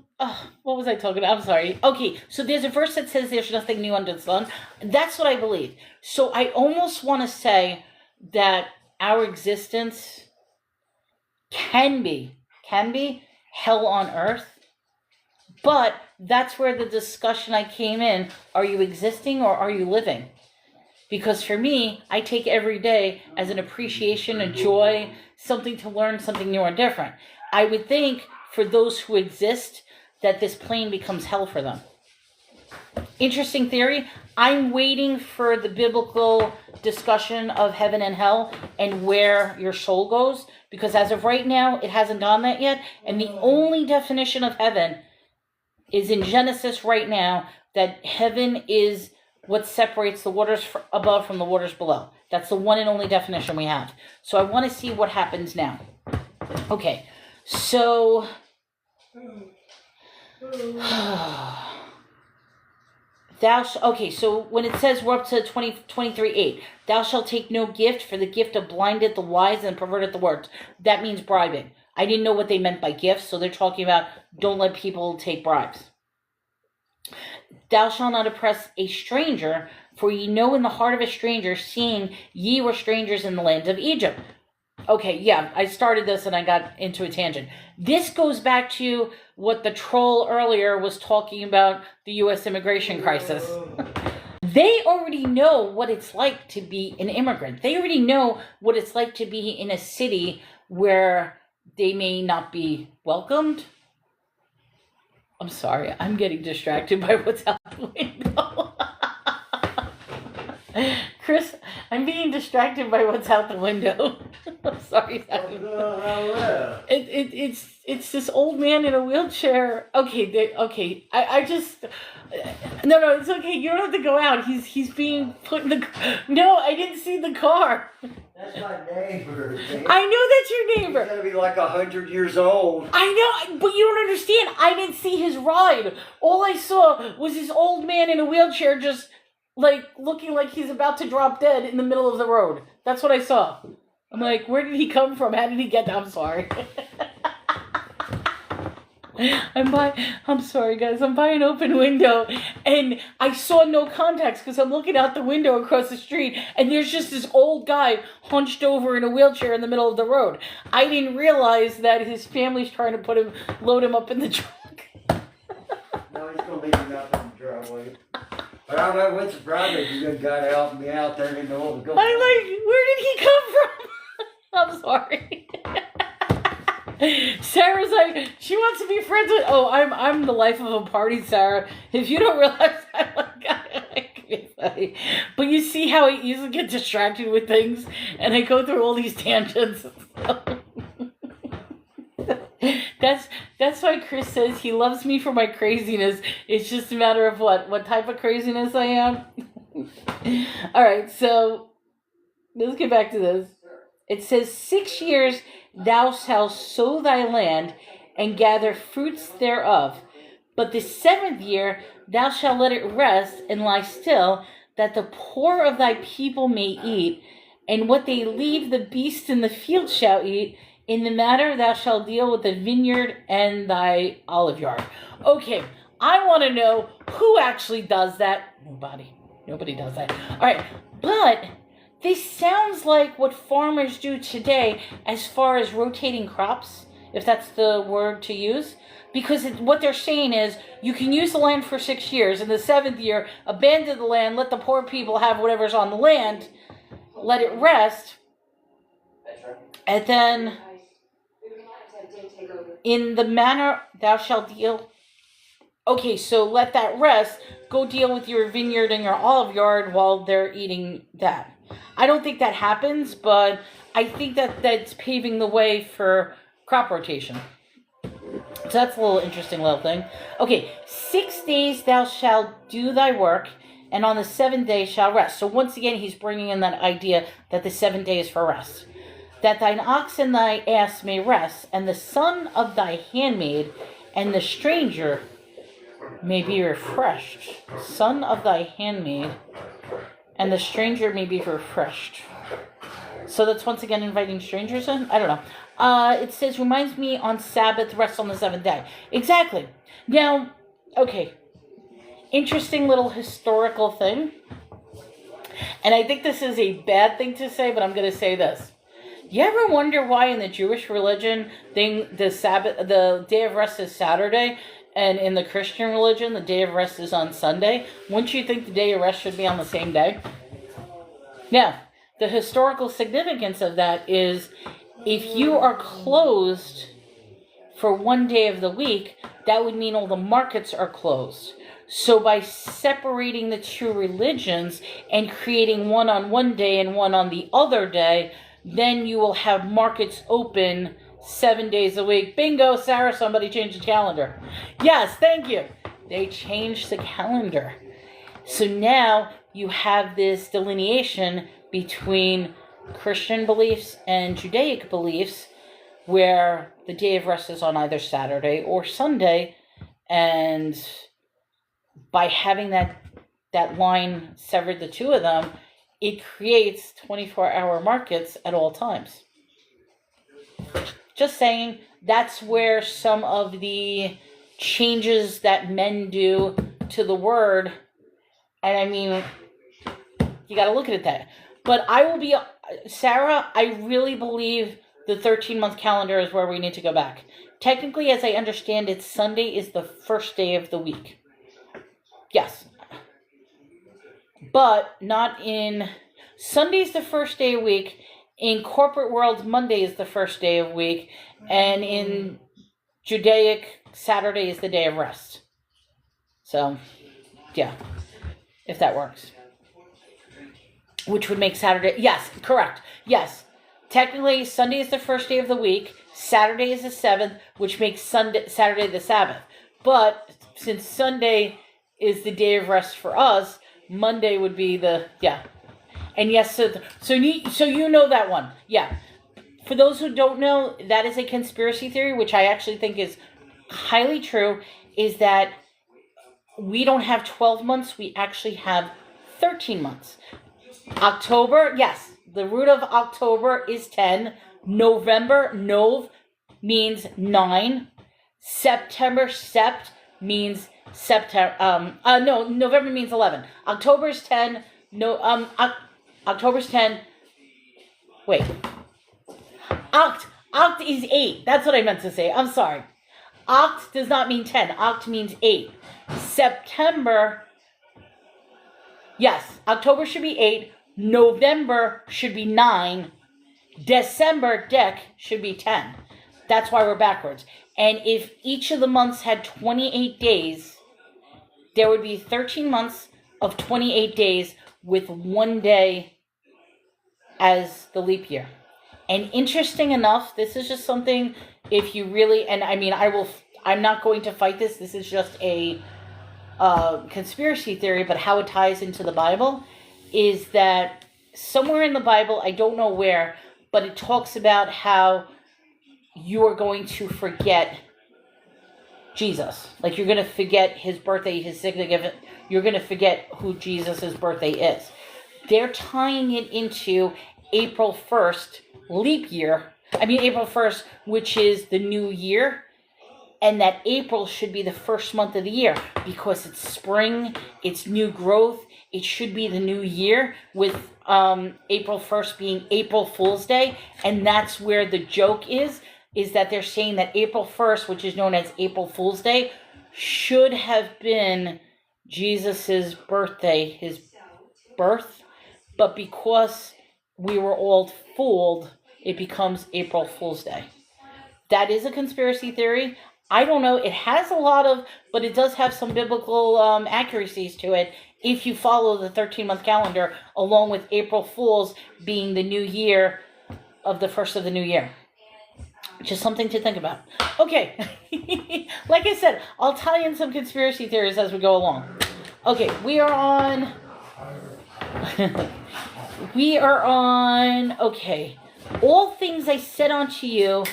what was I talking about? I'm sorry. Okay, so there's a verse that says there's nothing new under the sun. That's what I believe. So I almost want to say that our existence can be hell on earth, but that's where the discussion I came in. Are you existing or are you living? Because for me, I take every day as an appreciation, a joy, something to learn, something new or different. I would think for those who exist that this plane becomes hell for them. Interesting theory. I'm waiting for the biblical discussion of heaven and hell and where your soul goes, because as of right now, it hasn't gone that yet. And the only definition of heaven is in Genesis right now, that heaven is what separates the waters above from the waters below. That's the one and only definition we have. So I want to see what happens now. Okay, so... Okay, so when it says we're up to 23:8, thou shalt take no gift, for the gift of blinded the wise and perverted the words. That means bribing. I didn't know what they meant by gifts, so they're talking about don't let people take bribes. Thou shalt not oppress a stranger, for ye know in the heart of a stranger, seeing ye were strangers in the land of Egypt. Okay, yeah, I started this and I got into a tangent. This goes back to what the troll earlier was talking about, the U.S. immigration crisis. They already know what it's like to be an immigrant. They already know what it's like to be in a city where they may not be welcomed. I'm sorry, I'm getting distracted by what's out the window. Chris, I'm being distracted by what's out the window. I'm sorry. It's this old man in a wheelchair. Okay, I just no, it's okay. You don't have to go out. He's being put in the. No, I didn't see the car.
That's my neighbor. Man.
I know that's your neighbor.
He's gonna be like 100 years old.
I know, but you don't understand. I didn't see his ride. All I saw was this old man in a wheelchair just like looking like he's about to drop dead in the middle of the road. That's what I saw. I'm like, where did he come from? How did he get there? I'm sorry. I'm sorry, guys. I'm by an open window, and I saw no context because I'm looking out the window across the street, and there's just this old guy hunched over in a wheelchair in the middle of the road. I didn't realize that his family's trying to load him up in the truck.
No, he's gonna leave him out in the driveway. But I don't know what's the driveway. You just got out and be out there and know what's going on.
I'm like, where did he come from? I'm sorry. Sarah's like, she wants to be friends with. Oh, I'm the life of a party, Sarah. If you don't realize, I'm like, but you see how I easily get distracted with things, and I go through all these tangents. That's why Chris says he loves me for my craziness. It's just a matter of what type of craziness I am. All right, so let's get back to this. It says, 6 years thou shalt sow thy land, and gather fruits thereof. But the 7th year thou shalt let it rest, and lie still, that the poor of thy people may eat, and what they leave the beasts in the field shall eat. In the matter thou shalt deal with the vineyard and thy olive yard. Okay, I want to know who actually does that. Nobody does that. All right, but this sounds like what farmers do today as far as rotating crops, if that's the word to use. Because what they're saying is you can use the land for 6 years. In the 7th year, abandon the land, let the poor people have whatever's on the land, let it rest, and then in the manner thou shalt deal. Okay, so let that rest. Go deal with your vineyard and your olive yard while they're eating that. I don't think that happens, but I think that that's paving the way for crop rotation. So that's a little interesting little thing. Okay, 6 days thou shalt do thy work, and on the 7th day shalt rest. So once again, he's bringing in that idea that the 7th day is for rest. That thine ox and thy ass may rest, and the son of thy handmaid and the stranger may be refreshed. Son of thy handmaid and the stranger may be refreshed. So that's once again inviting strangers in? I don't know. It says, reminds me on Sabbath, rest on the 7th day. Exactly. Now, okay. Interesting little historical thing. And I think this is a bad thing to say, but I'm going to say this. You ever wonder why in the Jewish religion, the day of rest is Saturday, and in the Christian religion, the day of rest is on Sunday? Wouldn't you think the day of rest should be on the same day? Now, the historical significance of that is if you are closed for one day of the week, that would mean all the markets are closed. So by separating the two religions and creating one on one day and one on the other day, then you will have markets open 7 days a week. Bingo, Sarah, somebody changed the calendar. Yes, thank you. They changed the calendar. So now you have this delineation between Christian beliefs and Judaic beliefs where the day of rest is on either Saturday or Sunday, and by having that line severed the two of them, it creates 24-hour markets at all times. Just saying, that's where some of the changes that men do to the word, and I mean, you got to look at it that. But I will be, Sarah, I really believe the 13-month calendar is where we need to go back. Technically, as I understand it, Sunday is the first day of the week. Yes. But not in... Sunday's the first day of week. In corporate world, Monday is the first day of week. And in Judaic, Saturday is the day of rest. So, yeah. If that works. Which would make Saturday... Yes, correct. Yes. Technically, Sunday is the first day of the week. Saturday is the 7th, which makes Saturday the Sabbath. But since Sunday is the day of rest for us, Monday would be the... Yeah. And yes, so you know that one. Yeah. For those who don't know, that is a conspiracy theory, which I actually think is highly true, is that we don't have 12 months, we actually have 13 months. October, yes, the root of October is 10. November, nov, means 9. September, sept, means September. November means 11. October's 10. October's 10. Wait. Oct is 8. That's what I meant to say. I'm sorry. Oct does not mean 10. Oct means 8. September. Yes, October should be 8. November should be 9. December, dec, should be 10. That's why we're backwards. And if each of the months had 28 days, there would be 13 months of 28 days with 1 day as the leap year. And interesting enough, this is just something, if you really, and I mean, I'm not going to fight this. This is just a conspiracy theory, but how it ties into the Bible is that somewhere in the Bible, I don't know where, but it talks about how you are going to forget Jesus. Like, you're going to forget his birthday, his significant. You're going to forget who Jesus' birthday is. They're tying it into April 1st, leap year. April 1st, which is the new year. And that April should be the first month of the year because it's spring, it's new growth. It should be the new year with April 1st being April Fool's Day. And that's where the joke is that they're saying that April 1st, which is known as April Fool's Day, should have been Jesus's birthday, his birth. But because we were all fooled, it becomes April Fool's Day. that is a conspiracy theory. I don't know. It has a lot of, but it does have some biblical accuracies to it if you follow the 13-month calendar, along with April Fool's being the new year of the first of the new year. Just something to think about. Okay. Like I said, I'll tie in some conspiracy theories as we go along. Okay, we are on... okay. All things I said unto you,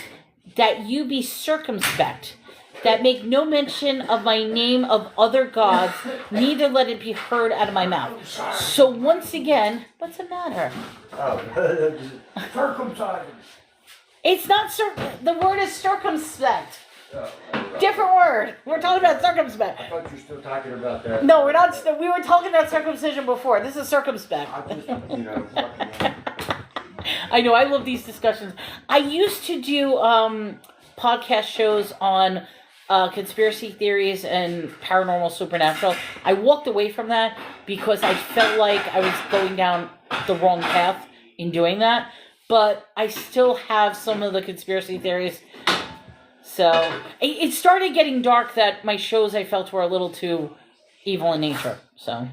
that you be circumspect, that make no mention of my name of other gods, neither let it be heard out of my mouth. So once again, what's the matter?
Circumcised.
It's not the word is circumspect. Different word. We're talking about circumspect.
I thought you were still talking about that.
No, we're not. We were talking about circumcision before. This is circumspect.
I just, fucking...
I know. I love these discussions. I used to do podcast shows on conspiracy theories and paranormal supernatural. I walked away from that because I felt like I was going down the wrong path in doing that. But I still have some of the conspiracy theories. So it started getting dark that my shows I felt were a little too evil in nature. So,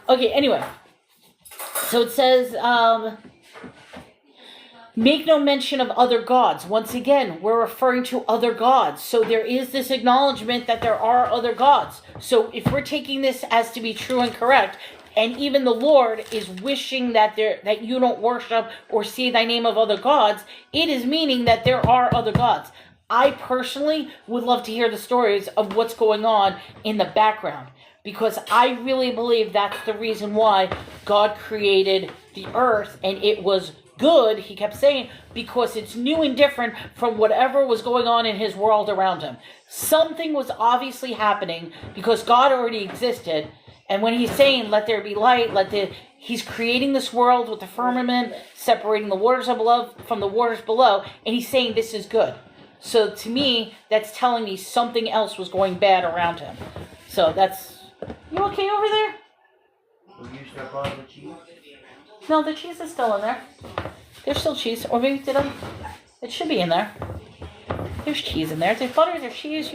okay, anyway. So it says, make no mention of other gods. Once again, we're referring to other gods. So there is this acknowledgement that there are other gods. So if we're taking this as to be true and correct, and even the Lord is wishing that you don't worship or see thy name of other gods, it is meaning that there are other gods. I personally would love to hear the stories of what's going on in the background, because I really believe that's the reason why God created the earth, and it was good, he kept saying, because it's new and different from whatever was going on in his world around him. Something was obviously happening because God already existed. And when he's saying, let there be light, he's creating this world with the firmament, separating the waters above from the waters below, and he's saying this is good. So to me, that's telling me something else was going bad around him. So that's... You okay over there?
Will you step on the cheese?
No, the cheese is still in there. There's still cheese. Or maybe it should be in there. There's cheese in there. There's butter, there's cheese.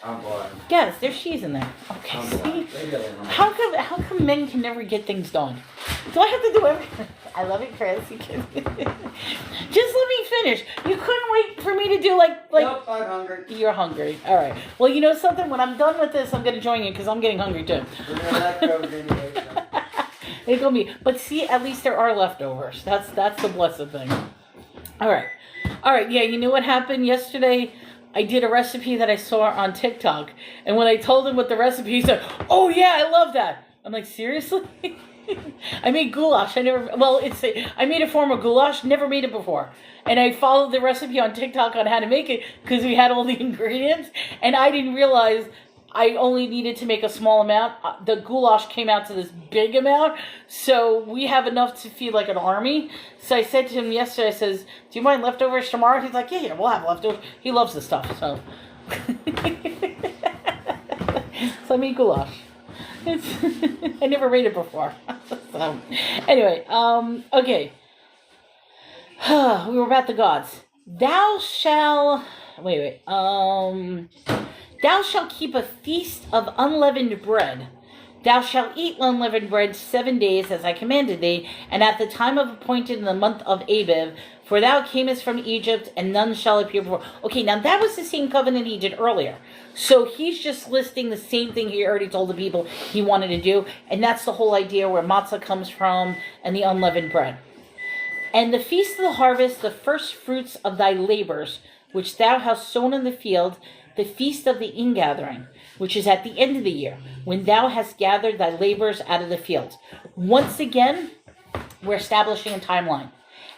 I'm blind.
Yes, there's cheese in there. Okay, see? How come men can never get things done? Do I have to do everything? I love it, Chris. You can... Just let me finish. You couldn't wait for me to do like...
Nope, I'm hungry.
You're hungry. All right. Well, you know something? When I'm done with this, I'm going to join you because I'm getting hungry too.
We're going to leftovers anyway. So.
It's going to be... But see, at least there are leftovers. That's the blessed thing. All right. Yeah, you know what happened yesterday? I did a recipe that I saw on TikTok. And when I told him what the recipe, he said, oh yeah, I love that. I'm like, seriously? I made goulash. I made a form of goulash, never made it before. And I followed the recipe on TikTok on how to make it because we had all the ingredients. And I didn't realize I only needed to make a small amount. The goulash came out to this big amount. So we have enough to feed like an army. So I said to him yesterday, I says, do you mind leftovers tomorrow? He's like, yeah, we'll have leftovers. He loves this stuff, so. So I made goulash. I never made it before. So, anyway, okay. We were about the gods. Thou shalt keep a feast of unleavened bread. Thou shalt eat unleavened bread 7 days, as I commanded thee, and at the time of appointed in the month of Abib, for thou camest from Egypt, and none shall appear before. Okay, now that was the same covenant he did earlier. So he's just listing the same thing he already told the people he wanted to do, and that's the whole idea where matzah comes from, and the unleavened bread. And the feast of the harvest, the first fruits of thy labors, which thou hast sown in the field, the feast of the ingathering, which is at the end of the year, when thou hast gathered thy labors out of the field. Once again, we're establishing a timeline.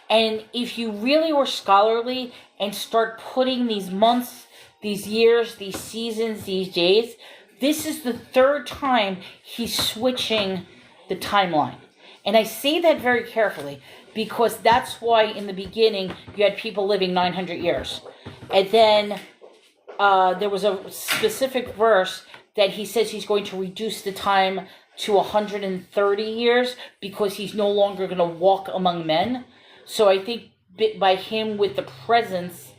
And if you really were scholarly and start putting these months, these years, these seasons, these days, this is the third time he's switching the timeline. And I say that very carefully because that's why in the beginning you had people living 900 years. And then there was a specific verse that he says he's going to reduce the time to 130 years because he's no longer going to walk among men. So I think by him with the presence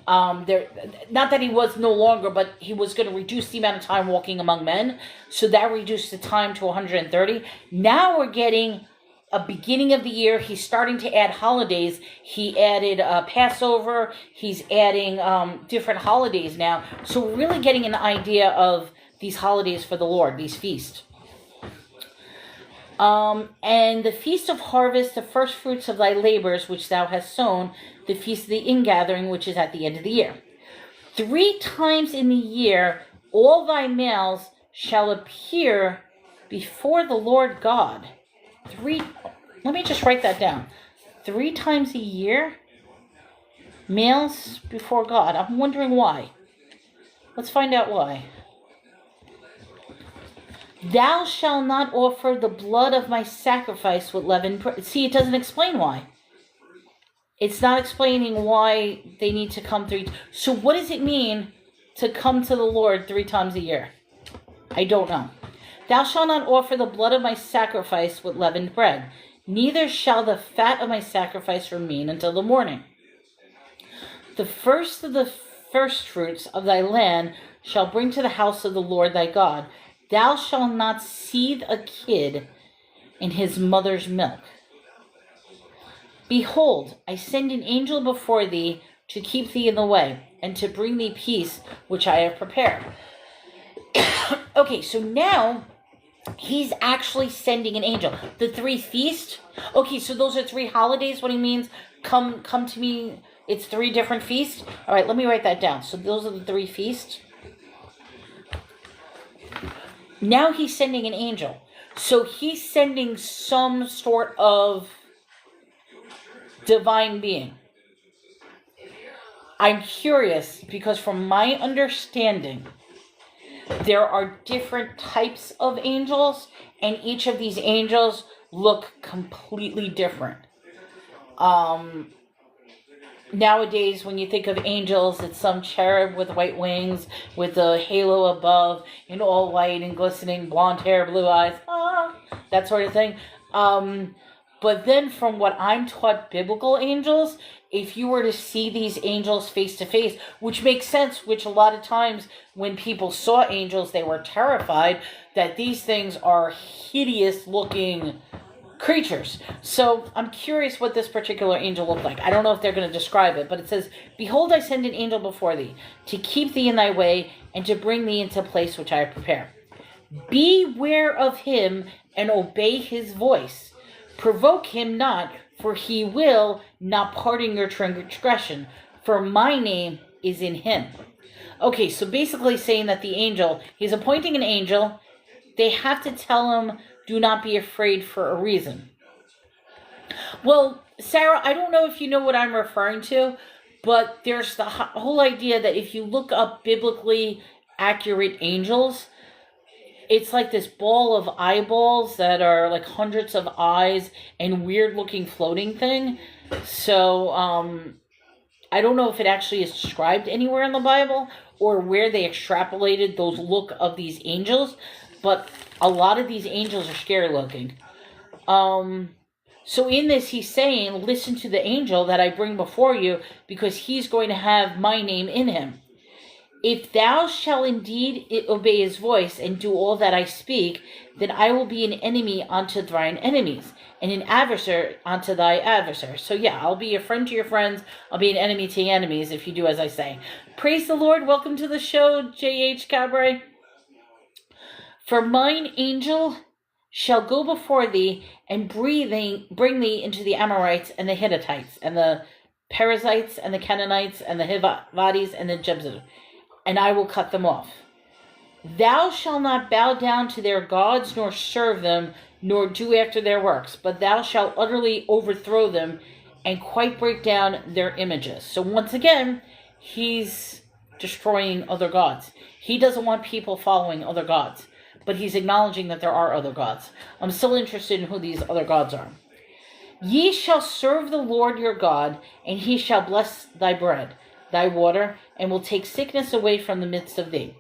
There, not that he was no longer, but he was going to reduce the amount of time walking among men. So that reduced the time to 130. Now we're getting a beginning of the year. He's starting to add holidays. He added Passover. He's adding different holidays now. So we're really getting an idea of these holidays for the Lord, these feasts. And the feast of harvest, the first fruits of thy labors, which thou hast sown, the feast of the ingathering, which is at the end of the year. 3 times in the year, all thy males shall appear before the Lord God. Let me just write that down. 3 times a year, males before God. I'm wondering why. Let's find out why. Thou shalt not offer the blood of my sacrifice with leavened bread. See, it doesn't explain why. It's not explaining why they need to come 3. So what does it mean to come to the Lord 3 times a year? I don't know. Thou shalt not offer the blood of my sacrifice with leavened bread, neither shall the fat of my sacrifice remain until the morning. The first of the first fruits of thy land shall bring to the house of the Lord thy God. Thou shalt not seethe a kid in his mother's milk. Behold, I send an angel before thee to keep thee in the way, and to bring thee peace, which I have prepared. Okay, so now he's actually sending an angel. The 3 feasts. Okay, so those are 3 holidays. What he means, come to me. It's 3 different feasts. All right, let me write that down. So those are the 3 feasts. Now he's sending an angel. So he's sending some sort of divine being. I'm curious because from my understanding, there are different types of angels, and each of these angels look completely different. Nowadays, when you think of angels, it's some cherub with white wings, with a halo above, and all white and glistening, blonde hair, blue eyes, that sort of thing. But then from what I'm taught, biblical angels, if you were to see these angels face to face, which makes sense, which a lot of times when people saw angels, they were terrified, that these things are hideous looking creatures. So I'm curious what this particular angel looked like. I don't know if they're going to describe it, but it says, Behold, I send an angel before thee, to keep thee in thy way, and to bring thee into a place which I have prepared. Beware of him, and obey his voice. Provoke him not, for he will not pardon your transgression, for my name is in him. Okay, so basically saying that the angel, he's appointing an angel, they have to tell him, do not be afraid for a reason. Well, Sarah, I don't know if you know what I'm referring to, but there's the whole idea that if you look up biblically accurate angels, it's like this ball of eyeballs that are like hundreds of eyes and weird looking floating thing. So, I don't know if it actually is described anywhere in the Bible or where they extrapolated those look of these angels, but a lot of these angels are scary looking. So in this, he's saying, listen to the angel that I bring before you, because he's going to have my name in him. If thou shalt indeed obey his voice and do all that I speak, then I will be an enemy unto thine enemies, and an adversary unto thy adversaries. So yeah, I'll be a friend to your friends. I'll be an enemy to your enemies if you do as I say. Praise the Lord. Welcome to the show, J.H. Cabaret. For mine angel shall go before thee, and bring thee into the Amorites, and the Hittites, and the Perizzites, and the Canaanites, and the Hivites, and the Jebusites, and I will cut them off. Thou shalt not bow down to their gods, nor serve them, nor do after their works, but thou shalt utterly overthrow them, and quite break down their images. So once again, he's destroying other gods. He doesn't want people following other gods, but he's acknowledging that there are other gods. I'm still interested in who these other gods are. Ye shall serve the Lord your God, and he shall bless thy bread, thy water, and will take sickness away from the midst of thee.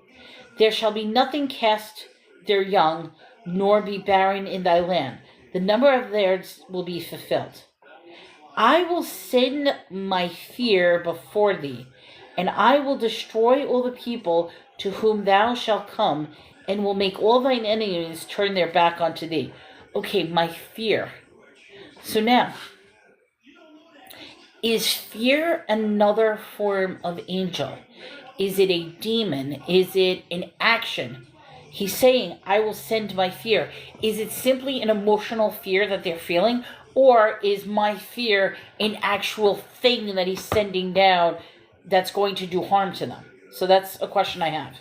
There shall be nothing cast their young, nor be barren in thy land. The number of theirs will be fulfilled. I will send my fear before thee, And I will destroy all the people to whom thou shalt come, and will make all thine enemies turn their back unto thee. Okay, my fear. So now, is fear another form of angel? Is it a demon? Is it an action? He's saying, I will send my fear. Is it simply an emotional fear that they're feeling? Or is my fear an actual thing that he's sending down that's going to do harm to them? So that's a question I have.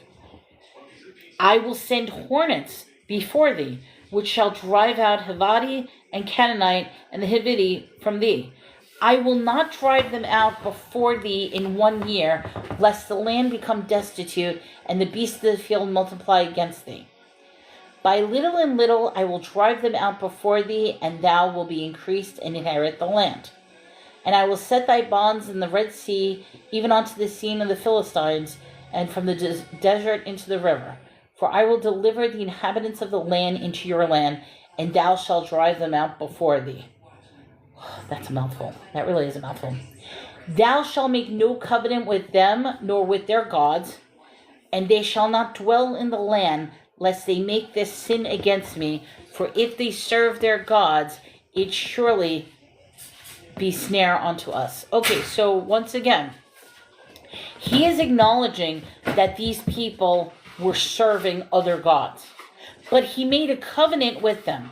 I will send hornets before thee, which shall drive out Hivati and Canaanite and the Hiviti from thee. I will not drive them out before thee in 1 year, lest the land become destitute and the beasts of the field multiply against thee. By little and little I will drive them out before thee, and thou wilt be increased and inherit the land. And I will set thy bonds in the Red Sea, even unto the sea of the Philistines, and from the desert into the river. For I will deliver the inhabitants of the land into your land, and thou shalt drive them out before thee. That's a mouthful. That really is a mouthful. Thou shalt make no covenant with them, nor with their gods, and they shall not dwell in the land, lest they make this sin against me. For if they serve their gods, it surely be snare unto us. Okay, so once again, he is acknowledging that these people were serving other gods. But he made a covenant with them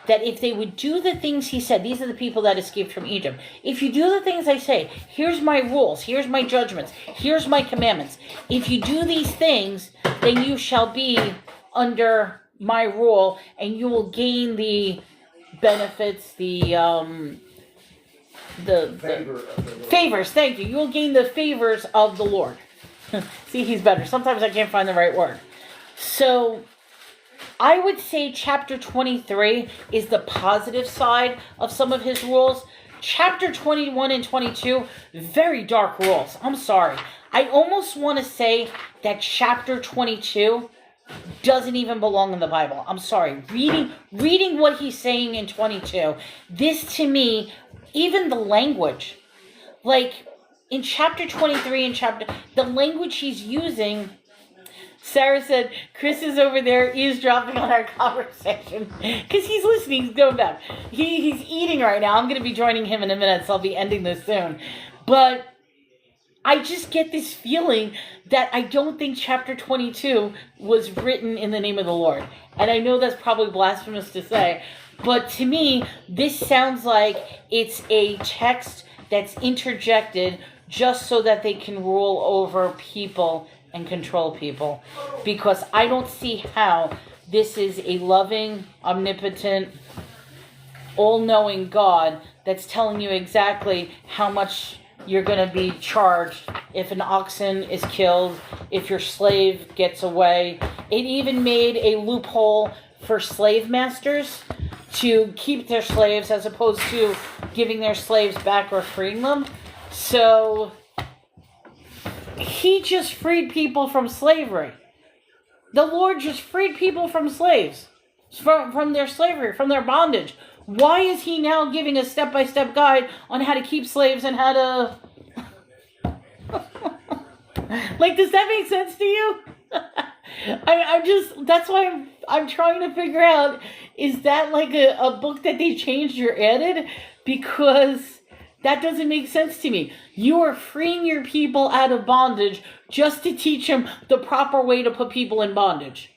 that if they would do the things he said, these are the people that escaped from Egypt. If you do the things I say, here's my rules, here's my judgments, here's my commandments. If you do these things, then you shall be under my rule, and you will gain the benefits, the favors. Thank you. You will gain the favors of the Lord. See, he's better. Sometimes I can't find the right word. So I would say chapter 23 is the positive side of some of his rules. Chapter 21 and 22, very dark rules. I'm sorry. I almost want to say that chapter 22 doesn't even belong in the Bible. I'm sorry. Reading what he's saying in 22, this to me, even the language, like in chapter 23 and the language he's using. Sarah said, Chris is over there eavesdropping on our conversation. Because he's listening, he's going back. He's eating right now. I'm going to be joining him in a minute, so I'll be ending this soon. But I just get this feeling that I don't think chapter 22 was written in the name of the Lord. And I know that's probably blasphemous to say, but to me, this sounds like it's a text that's interjected just so that they can rule over people and control people, because I don't see how this is a loving, omnipotent, all-knowing God that's telling you exactly how much you're going to be charged if an oxen is killed, if your slave gets away. It even made a loophole for slave masters to keep their slaves as opposed to giving their slaves back or freeing them. So he just freed people from slavery. The Lord just freed people from slaves, from their slavery, from their bondage. Why is he now giving a step-by-step guide on how to keep slaves and how to... Like, does that make sense to you? That's why I'm trying to figure out, is that like a book that they changed or added? Because that doesn't make sense to me. You are freeing your people out of bondage just to teach them the proper way to put people in bondage.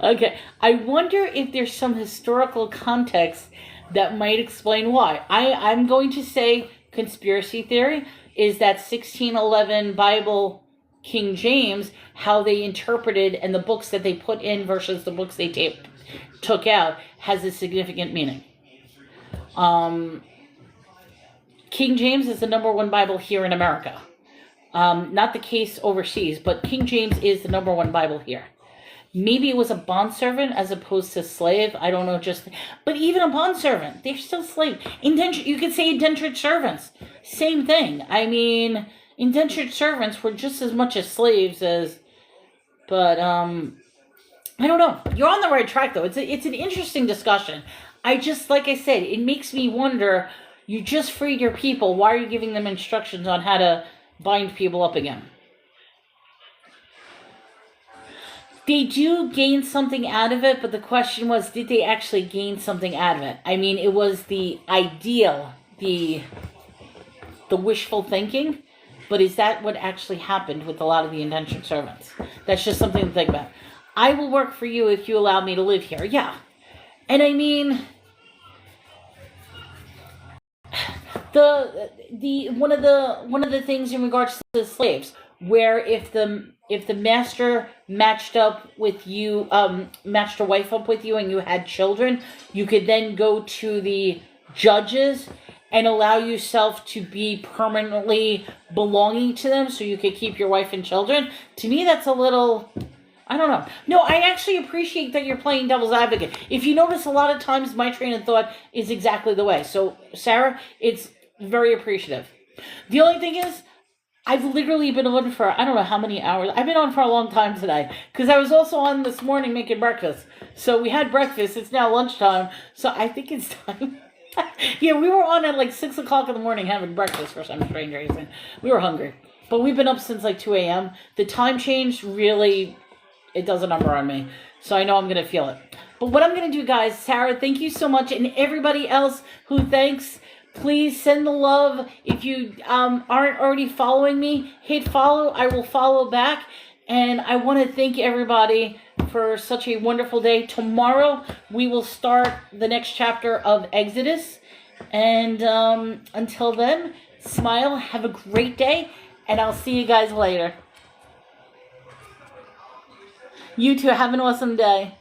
Okay, I wonder if there's some historical context that might explain why. I'm going to say conspiracy theory is that 1611 Bible, King James, how they interpreted and the books that they put in versus the books they took out has a significant meaning. King James is the #1 Bible here in America. Not the case overseas, but King James is the #1 Bible here. Maybe it was a bondservant as opposed to slave. I don't know, but even a bondservant, they're still slave. You could say indentured servants. Same thing. I mean, indentured servants were just as much as slaves but I don't know. You're on the right track though. It's an interesting discussion. Like I said, it makes me wonder, You just freed your people. Why are you giving them instructions on how to bind people up again? They do gain something out of it, but the question was, did they actually gain something out of it? I mean, it was the ideal, the wishful thinking, but is that what actually happened with a lot of the indentured servants? That's just something to think about. I will work for you if you allow me to live here. Yeah. And I mean, one of the things in regards to the slaves, where if the master matched up with you, matched a wife up with you, and you had children, you could then go to the judges and allow yourself to be permanently belonging to them, so you could keep your wife and children. To me, that's a little, I don't know. No, I actually appreciate that you're playing devil's advocate. If you notice, a lot of times my train of thought is exactly the way. So, Sarah, it's very appreciative. The only thing is, I've literally been on for, I don't know how many hours. I've been on for a long time today. Because I was also on this morning making breakfast. So we had breakfast. It's now lunchtime. So I think it's time. Yeah, we were on at like 6 o'clock in the morning having breakfast for some strange reason. We were hungry. But we've been up since like 2 a.m. The time change really, it does a number on me. So I know I'm going to feel it. But what I'm going to do, guys, Sarah, thank you so much. And everybody else who thanks, please send the love. If you aren't already following me, hit follow. I will follow back. And I want to thank everybody for such a wonderful day. Tomorrow, we will start the next chapter of Exodus. And until then, smile, have a great day, and I'll see you guys later. You too, have an awesome day.